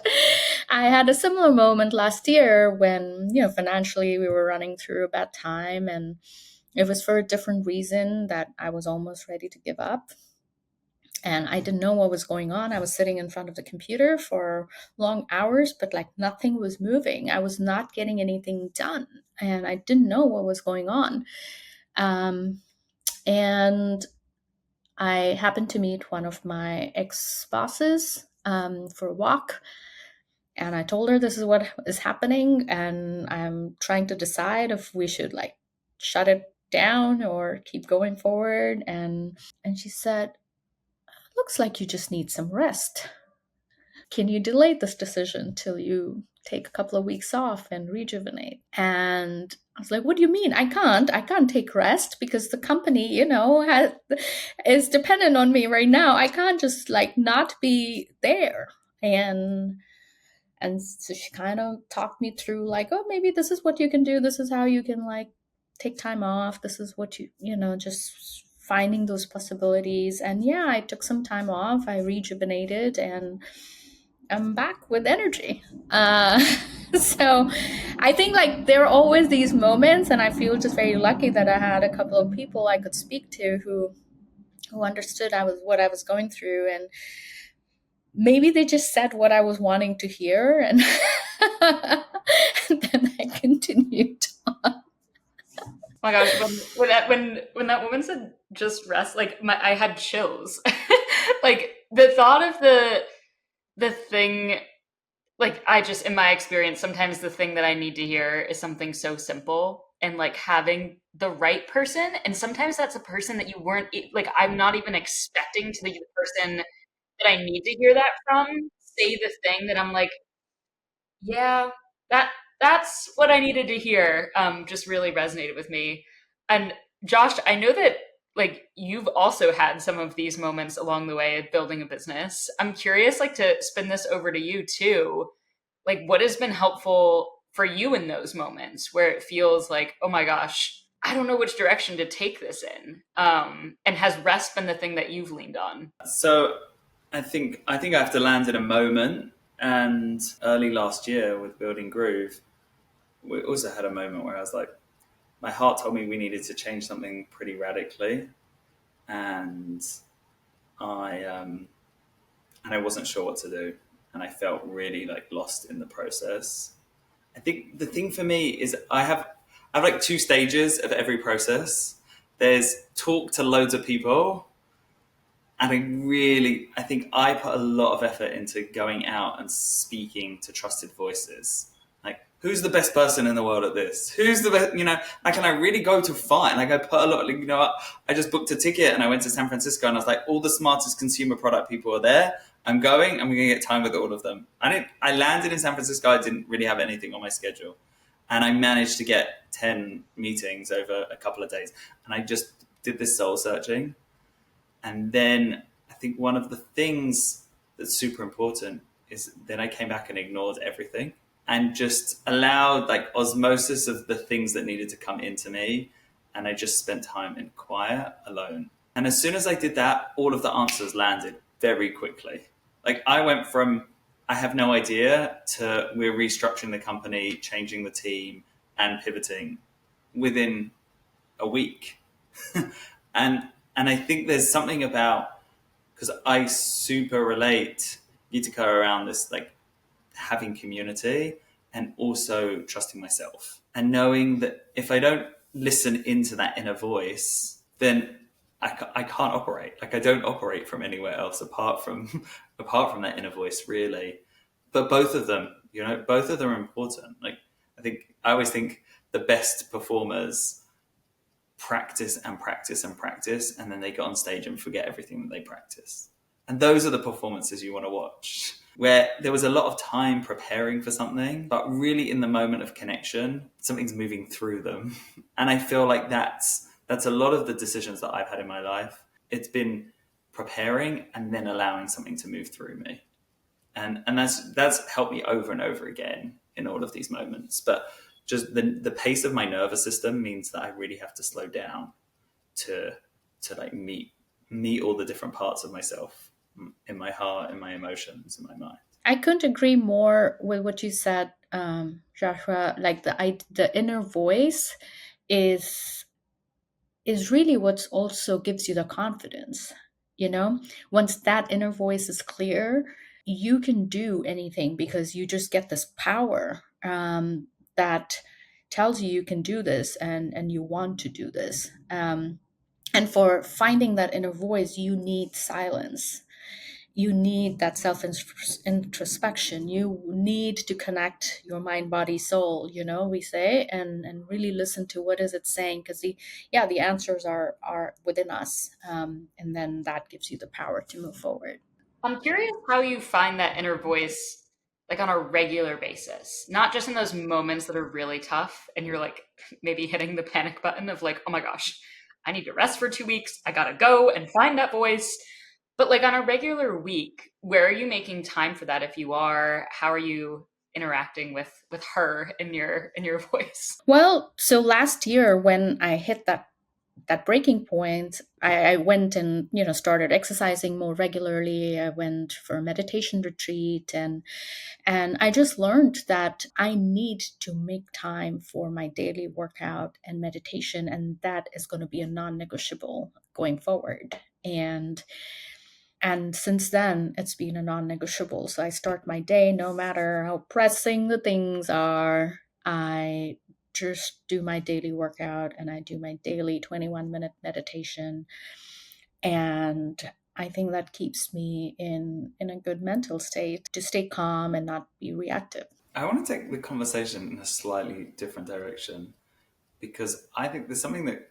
I had a similar moment last year when, financially we were running through a bad time, and it was for a different reason that I was almost ready to give up. And I didn't know what was going on. I was sitting in front of the computer for long hours, but like nothing was moving. I was not getting anything done, and I didn't know what was going on. And I happened to meet one of my ex-bosses for a walk. And I told her this is what is happening, and I'm trying to decide if we should like shut it down or keep going forward. And she said, looks like you just need some rest. Can you delay this decision till you take a couple of weeks off and rejuvenate? And I was like, what do you mean? I can't take rest because the company, is dependent on me right now. I can't just like not be there. And so she kind of talked me through like, oh, maybe this is what you can do. This is how you can like take time off. This is what just finding those possibilities. And yeah, I took some time off. I rejuvenated, and I'm back with energy. So I think like there are always these moments, and I feel just very lucky that I had a couple of people I could speak to who understood what I was going through, and maybe they just said what I was wanting to hear, and, and then I continued on. Oh my gosh, when that woman said just rest, like I had chills. Like the thought of the thing, like I just, in my experience, sometimes the thing that I need to hear is something so simple, and like having the right person, and sometimes that's a person that you weren't like, I'm not even expecting to be the person that I need to hear that from, say the thing that I'm like, yeah, that's what I needed to hear. Just really resonated with me. And Josh, I know that like you've also had some of these moments along the way of building a business. I'm curious, like, to spin this over to you too. Like, what has been helpful for you in those moments where it feels like, oh my gosh, I don't know which direction to take this in? And has rest been the thing that you've leaned on? So I think I have to land in a moment. And early last year with building Groove, we also had a moment where I was like, my heart told me we needed to change something pretty radically, and I wasn't sure what to do, and I felt really like lost in the process. I think the thing for me is I have like two stages of every process. There's talk to loads of people. And I think I put a lot of effort into going out and speaking to trusted voices. Like, who's the best person in the world at this? Who's the best, like, and I really go to find, like, I put a lot, I just booked a ticket and I went to San Francisco and I was like, all the smartest consumer product people are there. I'm going to get time with all of them. I landed in San Francisco. I didn't really have anything on my schedule. And I managed to get 10 meetings over a couple of days. And I just did this soul searching. And then I think one of the things that's super important is then I came back and ignored everything and just allowed like osmosis of the things that needed to come into me. And I just spent time in quiet alone. And as soon as I did that, all of the answers landed very quickly. Like I went from, I have no idea, to we're restructuring the company, changing the team and pivoting within a week. And I think there's something about, because I super relate Geetika around this, like having community and also trusting myself and knowing that if I don't listen into that inner voice, then I can't operate. Like I don't operate from anywhere else apart from that inner voice, really. But both of them, both of them are important. Like I always think the best performers practice and practice and practice, and then they get on stage and forget everything that they practice. And those are the performances you want to watch, where there was a lot of time preparing for something, but really in the moment of connection, something's moving through them. And I feel like that's a lot of the decisions that I've had in my life. It's been preparing and then allowing something to move through me. And that's helped me over and over again in all of these moments. But just the pace of my nervous system means that I really have to slow down to like meet all the different parts of myself in my heart, in my emotions, in my mind. I couldn't agree more with what you said, Joshua. Like the inner voice is really what also gives you the confidence. Once that inner voice is clear, you can do anything because you just get this power that tells you can do this and you want to do this. And for finding that inner voice, you need silence. You need that self introspection. You need to connect your mind, body, soul, we say, and really listen to what is it saying, because the answers are within us, and then that gives you the power to move forward. I'm curious how you find that inner voice like on a regular basis, not just in those moments that are really tough and you're like maybe hitting the panic button of like, oh my gosh, I need to rest for 2 weeks. I gotta go and find that voice. But like on a regular week, where are you making time for that? If you are, how are you interacting with her in your voice? Well, so last year when I hit that breaking point, I went and started exercising more regularly. I went for a meditation retreat, and I just learned that I need to make time for my daily workout and meditation, and that is going to be a non-negotiable going forward. And since then, it's been a non-negotiable. So I start my day, no matter how pressing the things are, I just do my daily workout and I do my daily 21-minute meditation. And I think that keeps me in a good mental state to stay calm and not be reactive. I want to take the conversation in a slightly different direction, because I think there's something that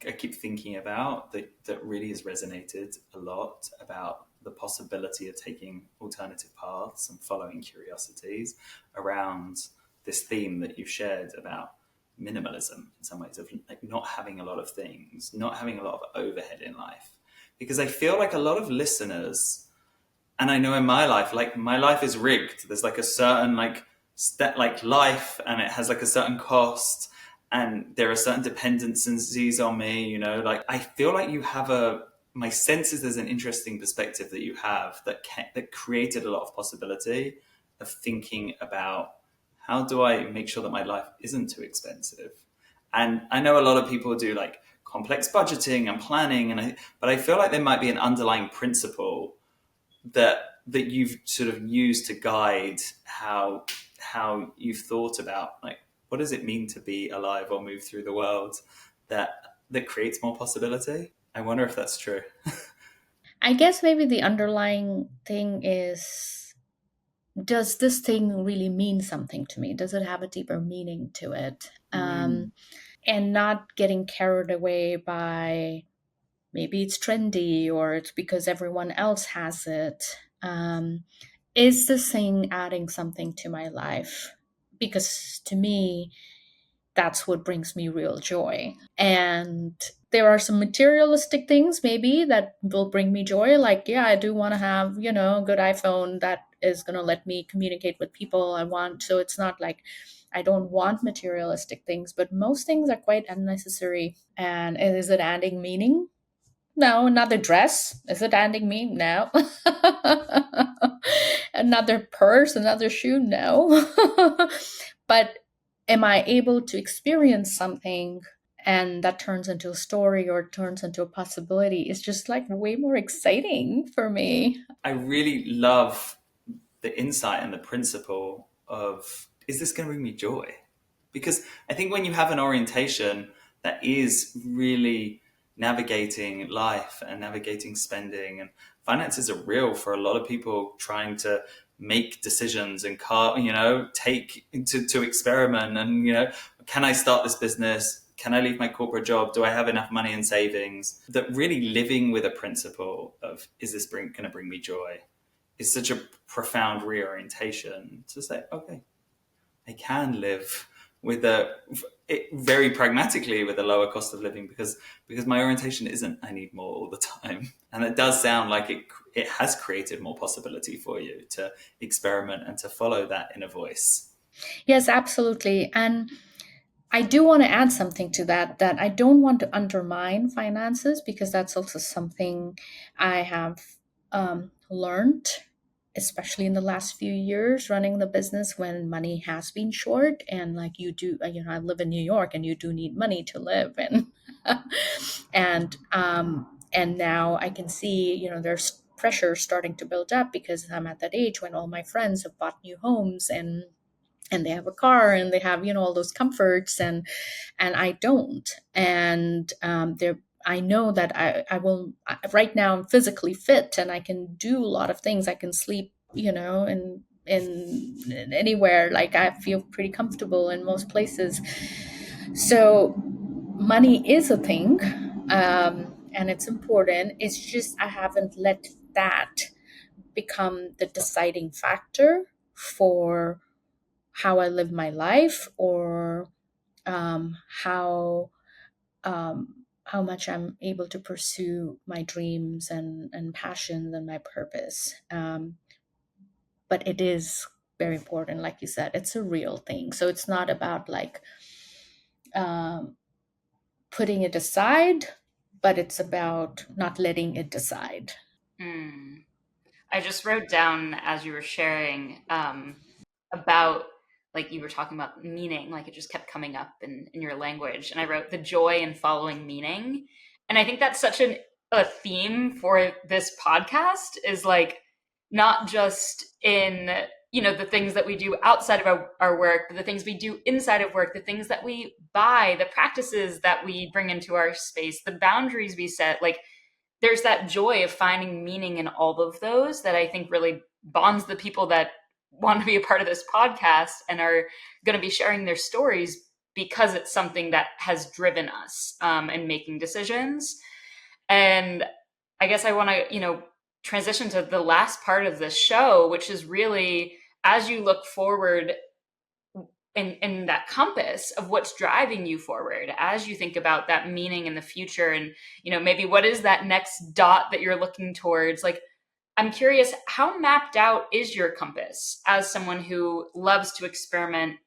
I keep thinking about that really has resonated a lot about the possibility of taking alternative paths and following curiosities around this theme that you've shared about minimalism in some ways, of like not having a lot of things, not having a lot of overhead in life. Because I feel like a lot of listeners, and I know in my life, like my life is rigged. There's like a certain like life, and it has like a certain cost, and there are certain dependencies on me, like I feel like you have my sense is there's an interesting perspective that you have that created a lot of possibility of thinking about how do I make sure that my life isn't too expensive. And I know a lot of people do like complex budgeting and planning, but I feel like there might be an underlying principle that you've sort of used to guide how you've thought about like what does it mean to be alive or move through the world, that that creates more possibility. I wonder if that's true. I guess maybe the underlying thing is, does this thing really mean something to me? Does it have a deeper meaning to it? And not getting carried away by, maybe it's trendy or it's because everyone else has it. Is this thing adding something to my life? Because to me, that's what brings me real joy. And there are some materialistic things maybe that will bring me joy. Like, yeah, I do want to have, a good iPhone that is going to let me communicate with people I want. So it's not like I don't want materialistic things, but most things are quite unnecessary. And is it adding meaning? No. Another dress, is it adding meaning? No. Another purse, another shoe? No. But am I able to experience something and that turns into a story or turns into a possibility? It's just like way more exciting for me. I really love the insight and the principle of, is this going to bring me joy? Because I think when you have an orientation that is really navigating life and navigating spending, and finances are real for a lot of people trying to make decisions and take to experiment and, can I start this business? Can I leave my corporate job? Do I have enough money in savings? That really living with a principle of, is this going to bring me joy? Is such a profound reorientation to say, okay, I can live with very pragmatically with a lower cost of living because my orientation isn't I need more all the time. And it does sound like it has created more possibility for you to experiment and to follow that inner voice. Yes, absolutely. And I do want to add something to that I don't want to undermine finances, because that's also something I have learned, especially in the last few years running the business when money has been short. And like you do, I live in New York and you do need money to live. And and now I can see, there's pressure starting to build up because I'm at that age when all my friends have bought new homes and they have a car and they have, all those comforts, and I don't. And they're I know that right now I'm physically fit and I can do a lot of things. I can sleep, in anywhere. Like, I feel pretty comfortable in most places. So money is a thing, and it's important. It's just I haven't let that become the deciding factor for how I live my life, or um, how how much I'm able to pursue my dreams and passions and my purpose. But it is very important, like you said, it's a real thing. So it's not about like um, putting it aside, but it's about not letting it decide. Mm. I just wrote down as you were sharing about, like, you were talking about meaning, like it just kept coming up in your language. And I wrote the joy in following meaning. And I think that's such a theme for this podcast, is like not just in, the things that we do outside of our work, but the things we do inside of work, the things that we buy, the practices that we bring into our space, the boundaries we set. Like, there's that joy of finding meaning in all of those that I think really bonds the people that want to be a part of this podcast and are going to be sharing their stories, because it's something that has driven us in making decisions. And I guess I want to, transition to the last part of this show, which is really, as you look forward in that compass of what's driving you forward, as you think about that meaning in the future, and maybe what is that next dot that you're looking towards. Like, I'm curious, how mapped out is your compass as someone who loves to experiment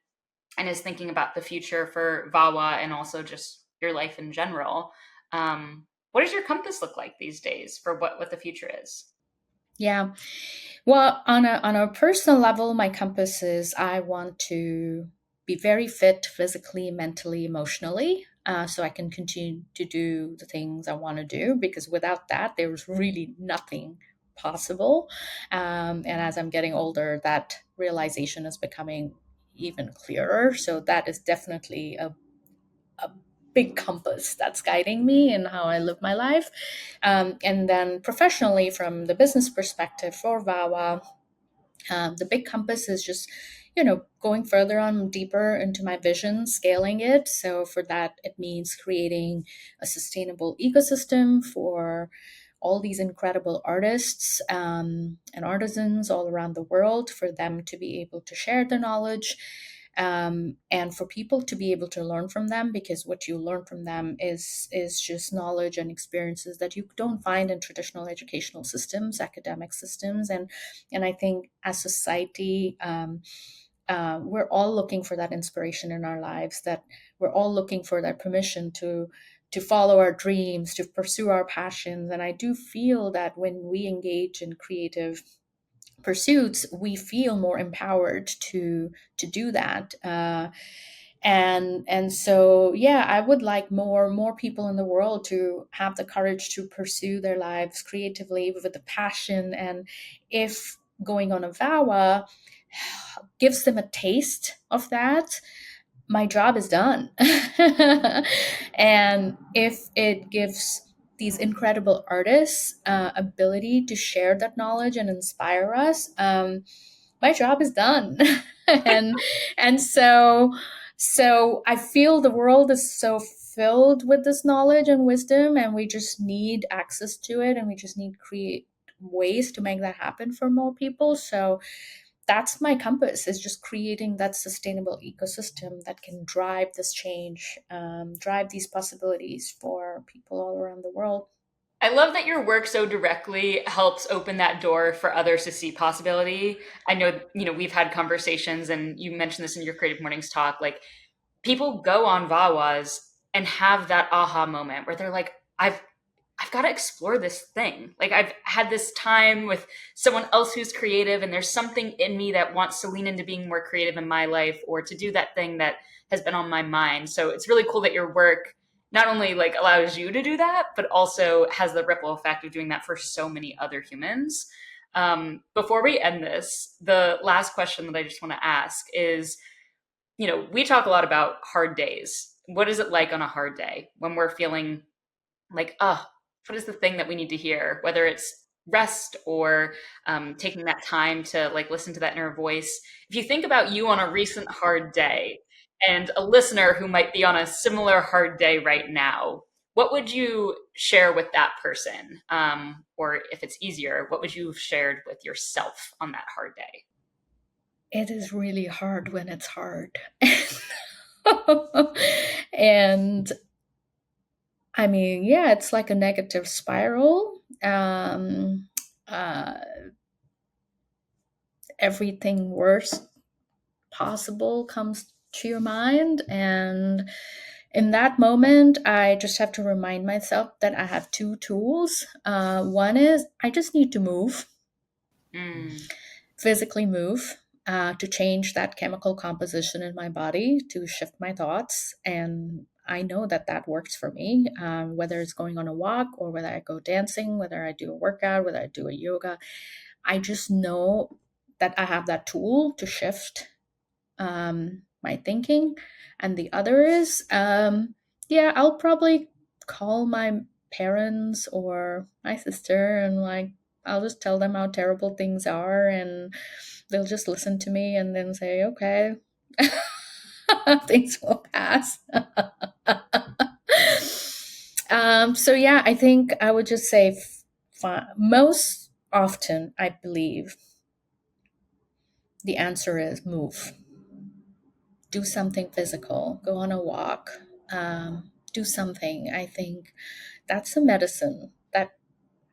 and is thinking about the future for VAWA and also just your life in general? What does your compass look like these days for what the future is? Yeah. Well, on a personal level, my compass is I want to be very fit physically, mentally, emotionally, so I can continue to do the things I want to do. Because without that, there's really nothing possible. And as I'm getting older, that realization is becoming even clearer. So that is definitely a big compass that's guiding me in how I live my life. And then professionally, from the business perspective for VAWA, the big compass is just, going further on deeper into my vision, scaling it. So for that, it means creating a sustainable ecosystem for all these incredible artists and artisans all around the world, for them to be able to share their knowledge, and for people to be able to learn from them, because what you learn from them is just knowledge and experiences that you don't find in traditional educational systems, academic systems. And I think as society, we're all looking for that inspiration in our lives, that we're all looking for that permission to follow our dreams, to pursue our passions. And I do feel that when we engage in creative pursuits, we feel more empowered to do that. And so, yeah, I would like more people in the world to have the courage to pursue their lives creatively with a passion. And if going on a VAWA gives them a taste of that, my job is done. And if it gives these incredible artists ability to share that knowledge and inspire us, my job is done. and and so I feel the world is so filled with this knowledge and wisdom, and we just need access to it, and we just need create ways to make that happen for more people. So that's my compass, is just creating that sustainable ecosystem that can drive this change, drive these possibilities for people all around the world. I love that your work so directly helps open that door for others to see possibility. I know, we've had conversations, and you mentioned this in your Creative Mornings talk, like people go on VAWAs and have that aha moment where they're like, I've got to explore this thing. Like, I've had this time with someone else who's creative, and there's something in me that wants to lean into being more creative in my life, or to do that thing that has been on my mind. So it's really cool that your work not only like allows you to do that, but also has the ripple effect of doing that for so many other humans. Before we end this, the last question that I just want to ask is, we talk a lot about hard days. What is it like on a hard day when we're feeling like, what is the thing that we need to hear? Whether it's rest or taking that time to like listen to that inner voice. If you think about you on a recent hard day and a listener who might be on a similar hard day right now, what would you share with that person? Or if it's easier, what would you have shared with yourself on that hard day? It is really hard when it's hard. And I mean, yeah, it's like a negative spiral. Uh, Everything worse possible comes to your mind. And in that moment, I just have to remind myself that I have two tools. One is I just need to move, physically move, to change that chemical composition in my body, to shift my thoughts. And I know that that works for me, whether it's going on a walk or whether I go dancing, whether I do a workout, whether I do a yoga. I just know that I have that tool to shift my thinking. And the other is, yeah, I'll probably call my parents or my sister, and like, I'll just tell them how terrible things are, and they'll just listen to me and then say, okay, things will pass. So yeah, I think I would just say, most often, I believe the answer is move. Do something physical, go on a walk, do something. I think that's a medicine that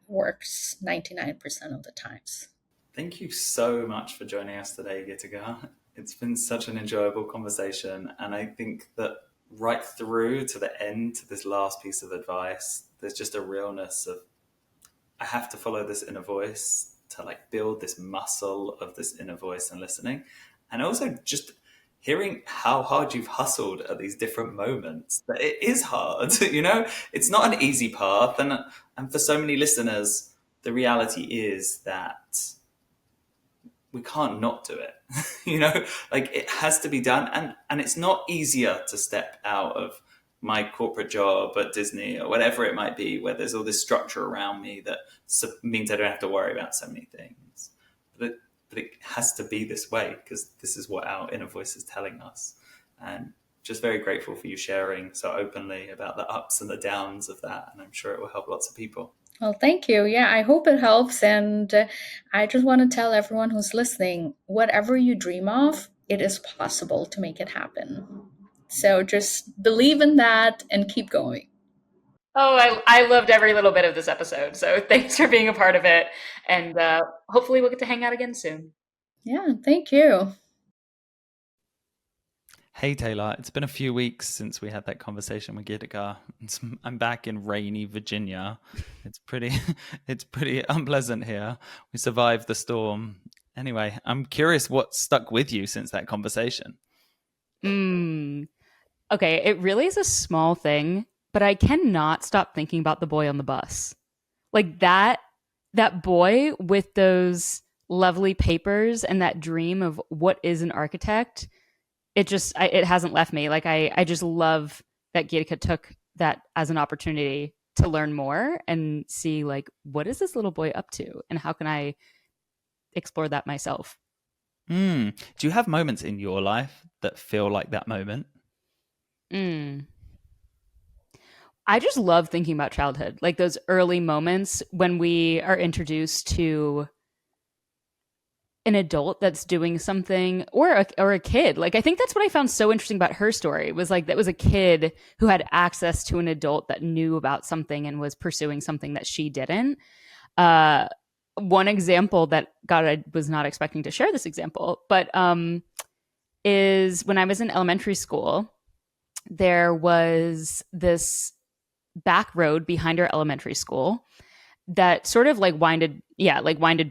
works 99% of the times. Thank you so much for joining us today, Geetika. It's been such an enjoyable conversation, and I think that right through to the end, to this last piece of advice, there's just a realness of, I have to follow this inner voice to like build this muscle of this inner voice and listening. And also just hearing how hard you've hustled at these different moments. That it is hard, it's not an easy path. And for so many listeners, the reality is that we can't not do it. Like it has to be done. And it's not easier to step out of my corporate job at Disney or whatever it might be, where there's all this structure around me that means I don't have to worry about so many things. But it has to be this way because this is what our inner voice is telling us. And just very grateful for you sharing so openly about the ups and the downs of that. And I'm sure it will help lots of people. Well, thank you. Yeah, I hope it helps. And I just want to tell everyone who's listening, whatever you dream of, it is possible to make it happen. So just believe in that and keep going. Oh, I loved every little bit of this episode. So thanks for being a part of it. And hopefully we'll get to hang out again soon. Yeah, thank you. Hey Taylor, it's been a few weeks since we had that conversation with Geetika. I'm back in rainy Virginia. It's pretty unpleasant here. We survived the storm. Anyway, I'm curious what stuck with you since that conversation. Okay, it really is a small thing, but I cannot stop thinking about the boy on the bus. Like that boy with those lovely papers and that dream of what is an architect, it hasn't left me. Like I just love that Gitika took that as an opportunity to learn more and see like what is this little boy up to and how can I explore that myself. Do you have moments in your life that feel like that moment? Mm. I just love thinking about childhood, like those early moments when we are introduced to an adult that's doing something or a kid. Like I think that's what I found so interesting about her story was like that was a kid who had access to an adult that knew about something and was pursuing something that she didn't. One example that God, I was not expecting to share this example, but is when I was in elementary school, there was this back road behind our elementary school that sort of like winded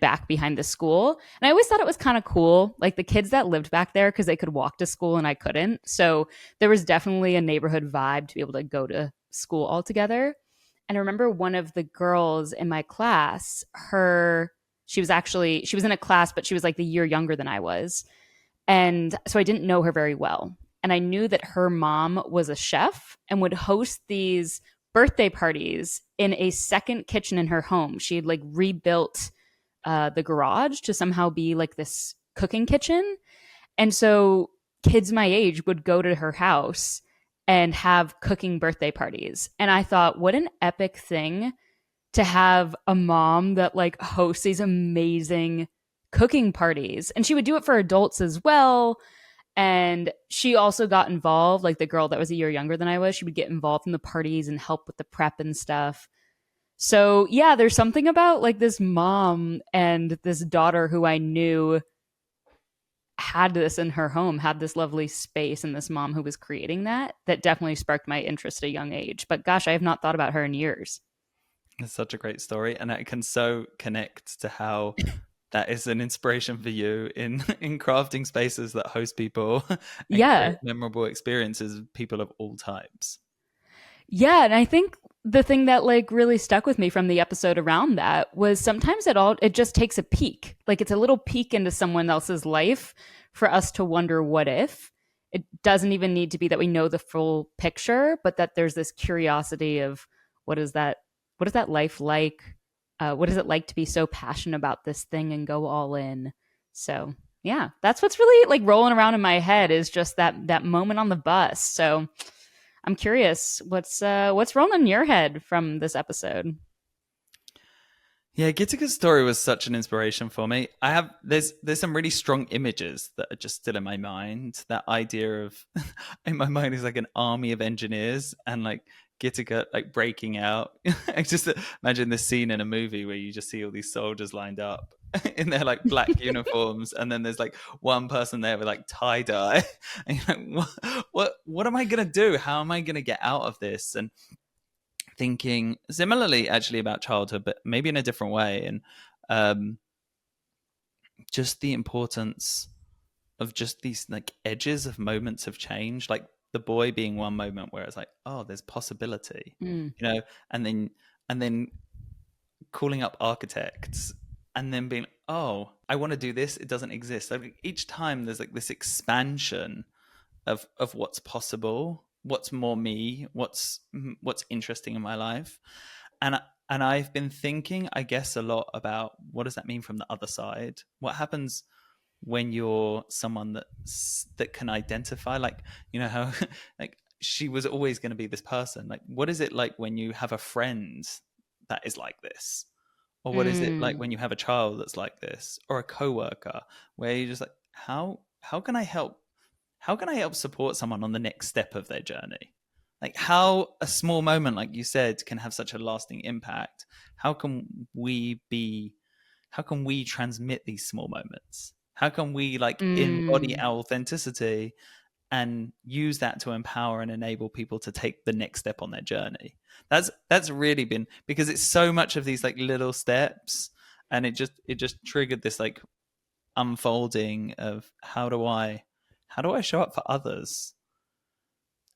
back behind the school. And I always thought it was kind of cool, like the kids that lived back there because they could walk to school and I couldn't. So there was definitely a neighborhood vibe to be able to go to school all together. And I remember one of the girls in my class, she was in a class, but she was like the year younger than I was. And so I didn't know her very well. And I knew that her mom was a chef and would host these birthday parties in a second kitchen in her home. She had like rebuilt the garage to somehow be like this cooking kitchen. And so kids my age would go to her house and have cooking birthday parties. And I thought, what an epic thing to have a mom that like hosts these amazing cooking parties. And she would do it for adults as well. And she also got involved, like the girl that was a year younger than I was, she would get involved in the parties and help with the prep and stuff. So, yeah, there's something about like this mom and this daughter who I knew had this in her home, had this lovely space, and this mom who was creating that definitely sparked my interest at a young age. But gosh, I have not thought about her in years. It's such a great story, and it can so connect to how that is an inspiration for you in crafting spaces that host people and Yeah. create memorable experiences with people of all types. Yeah, and I think the thing that like really stuck with me from the episode around that was sometimes it just takes a peek. Like it's a little peek into someone else's life for us to wonder what if. It doesn't even need to be that we know the full picture, but that there's this curiosity of what is that life like? What is it like to be so passionate about this thing and go all in? So yeah, that's what's really like rolling around in my head is just that moment on the bus. So I'm curious, what's rolling in your head from this episode? Yeah, Gitika's story was such an inspiration for me. There's some really strong images that are just still in my mind. That idea of in my mind is like an army of engineers and like Gitika like breaking out. I just imagine this scene in a movie where you just see all these soldiers lined up in their like black uniforms, and then there's like one person there with like tie dye, and you're like, what am I gonna do? How am I gonna get out of this? And thinking similarly actually about childhood, but maybe in a different way, and just the importance of just these like edges of moments of change, like the boy being one moment where it's like, oh, there's possibility, Mm. and then calling up architects and then being, oh, I want to do this, it doesn't exist. Like each time there's like this expansion of what's possible what's more me, what's interesting in my life. And I've been thinking, I guess, a lot about what does that mean from the other side? What happens when you're someone that can identify, like, you know, how like she was always going to be this person. Like, what is it like when you have a friend that is like this? Or what is it like when you have a child that's like this, or a coworker, where you're just like, how can I help? How can I help support someone on the next step of their journey? Like, how a small moment, like you said, can have such a lasting impact. How can we transmit these small moments? How can we like embody our authenticity and use that to empower and enable people to take the next step on their journey? That's really been, because it's so much of these like little steps, and it just triggered this like unfolding of how do I show up for others?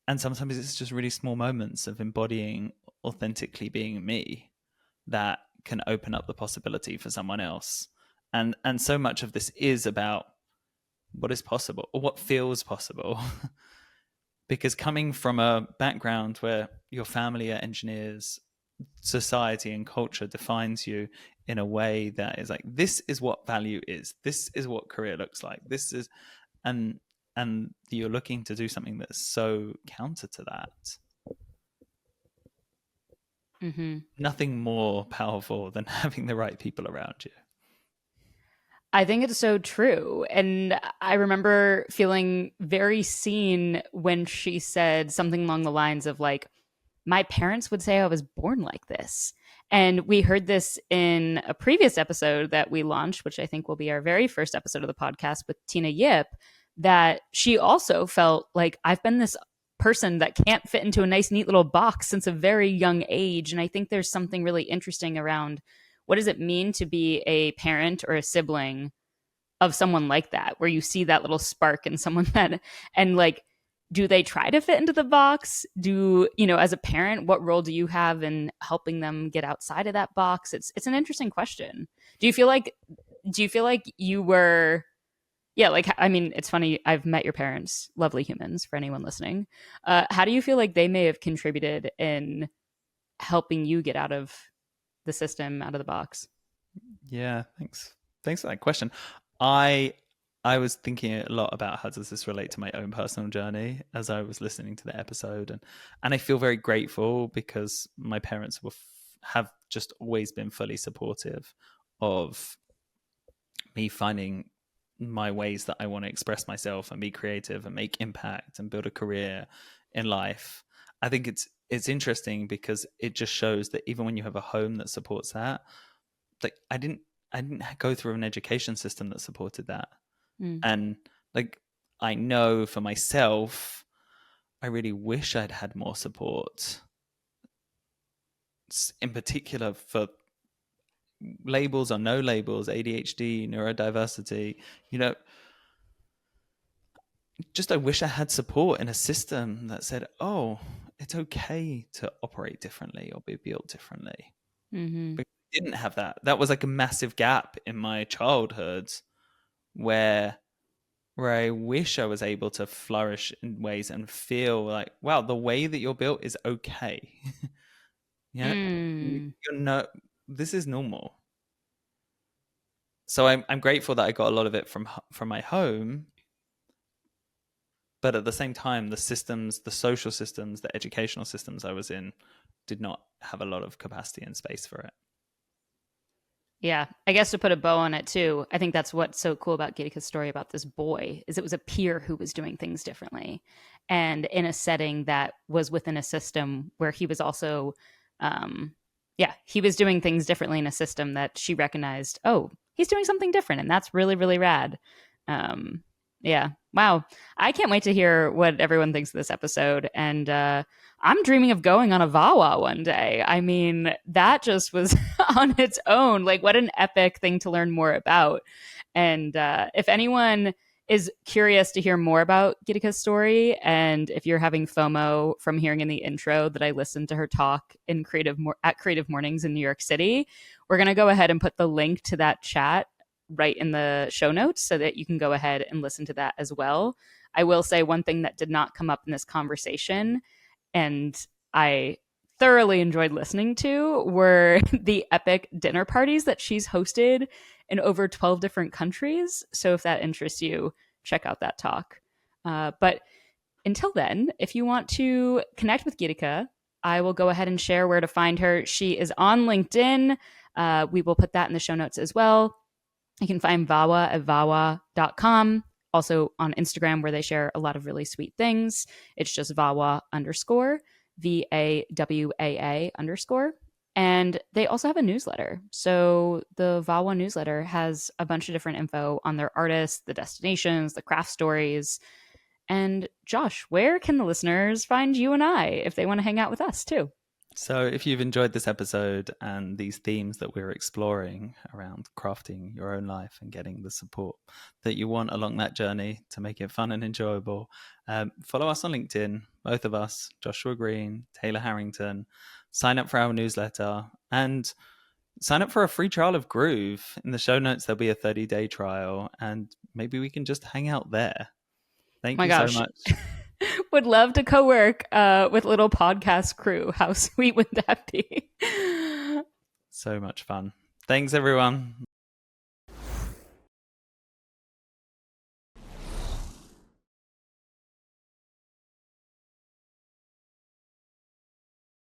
And sometimes it's just really small moments of embodying authentically being me that can open up the possibility for someone else. And so much of this is about what is possible, or what feels possible. Because coming from a background where your family are engineers, society and culture defines you in a way that is like, this is what value is, this is what career looks like, this is, and you're looking to do something that's so counter to that. Nothing more powerful than having the right people around you. I think it's so true. And I remember feeling very seen when she said something along the lines of like, my parents would say I was born like this. And we heard this in a previous episode that we launched, which I think will be our very first episode of the podcast, with Tina Yip, that she also felt like, I've been this person that can't fit into a nice, neat little box since a very young age. And I think there's something really interesting around, what does it mean to be a parent or a sibling of someone like that, where you see that little spark in someone that, and like, do they try to fit into the box? Do, you know, as a parent, what role do you have in helping them get outside of that box? It's an interesting question. Do you feel like you were, yeah, like, I mean, it's funny, I've met your parents, lovely humans, for anyone listening. How do you feel like they may have contributed in helping you get out of the system, out of the box? Yeah, thanks for that question. I was thinking a lot about how does this relate to my own personal journey as I was listening to the episode, and I feel very grateful because my parents have just always been fully supportive of me finding my ways that I want to express myself and be creative and make impact and build a career in life. I think it's interesting because it just shows that even when you have a home that supports that, like I didn't go through an education system that supported that. And like, I know for myself, I really wish I'd had more support, in particular for labels or no labels, ADHD, neurodiversity, you know, just I wish I had support in a system that said, oh, it's okay to operate differently or be built differently. But I didn't have that. That was like a massive gap in my childhood where I wish I was able to flourish in ways and feel like, wow, the way that you're built is okay. Yeah, you're not, this is normal. So I'm grateful that I got a lot of it from my home, but at the same time, the systems, the social systems, the educational systems I was in did not have a lot of capacity and space for it. Yeah, I guess to put a bow on it too, I think that's what's so cool about Geetika's story about this boy, is it was a peer who was doing things differently, and in a setting that was within a system where he was also, he was doing things differently in a system that she recognized, oh, he's doing something different, and that's really, really rad. Yeah, wow. I can't wait to hear what everyone thinks of this episode, and I'm dreaming of going on a VAWAA one day. I mean, that just was on its own. Like, what an epic thing to learn more about. And if anyone is curious to hear more about Geetika's story, and if you're having FOMO from hearing in the intro that I listened to her talk in Creative Mornings in New York City, we're going to go ahead and put the link to that chat right in the show notes so that you can go ahead and listen to that as well. I will say one thing that did not come up in this conversation, and I thoroughly enjoyed listening to, were the epic dinner parties that she's hosted in over 12 different countries. So if that interests you, check out that talk. But until then, if you want to connect with Geetika, I will go ahead and share where to find her. She is on LinkedIn. We will put that in the show notes as well. You can find VAWAA at VAWAA.com. Also on Instagram, where they share a lot of really sweet things. It's just VAWAA _ VAWAA _. And they also have a newsletter. So the VAWAA newsletter has a bunch of different info on their artists, the destinations, the craft stories. And Josh, where can the listeners find you and I if they want to hang out with us too? So if you've enjoyed this episode and these themes that we're exploring around crafting your own life and getting the support that you want along that journey to make it fun and enjoyable, follow us on LinkedIn, both of us, Joshua Green, Taylor Harrington. Sign up for our newsletter and sign up for a free trial of Groove. In the show notes, there'll be a 30-day trial, and maybe we can just hang out there. Thank you so much. Would love to co-work with little podcast crew. How sweet would that be? So much fun. Thanks, everyone.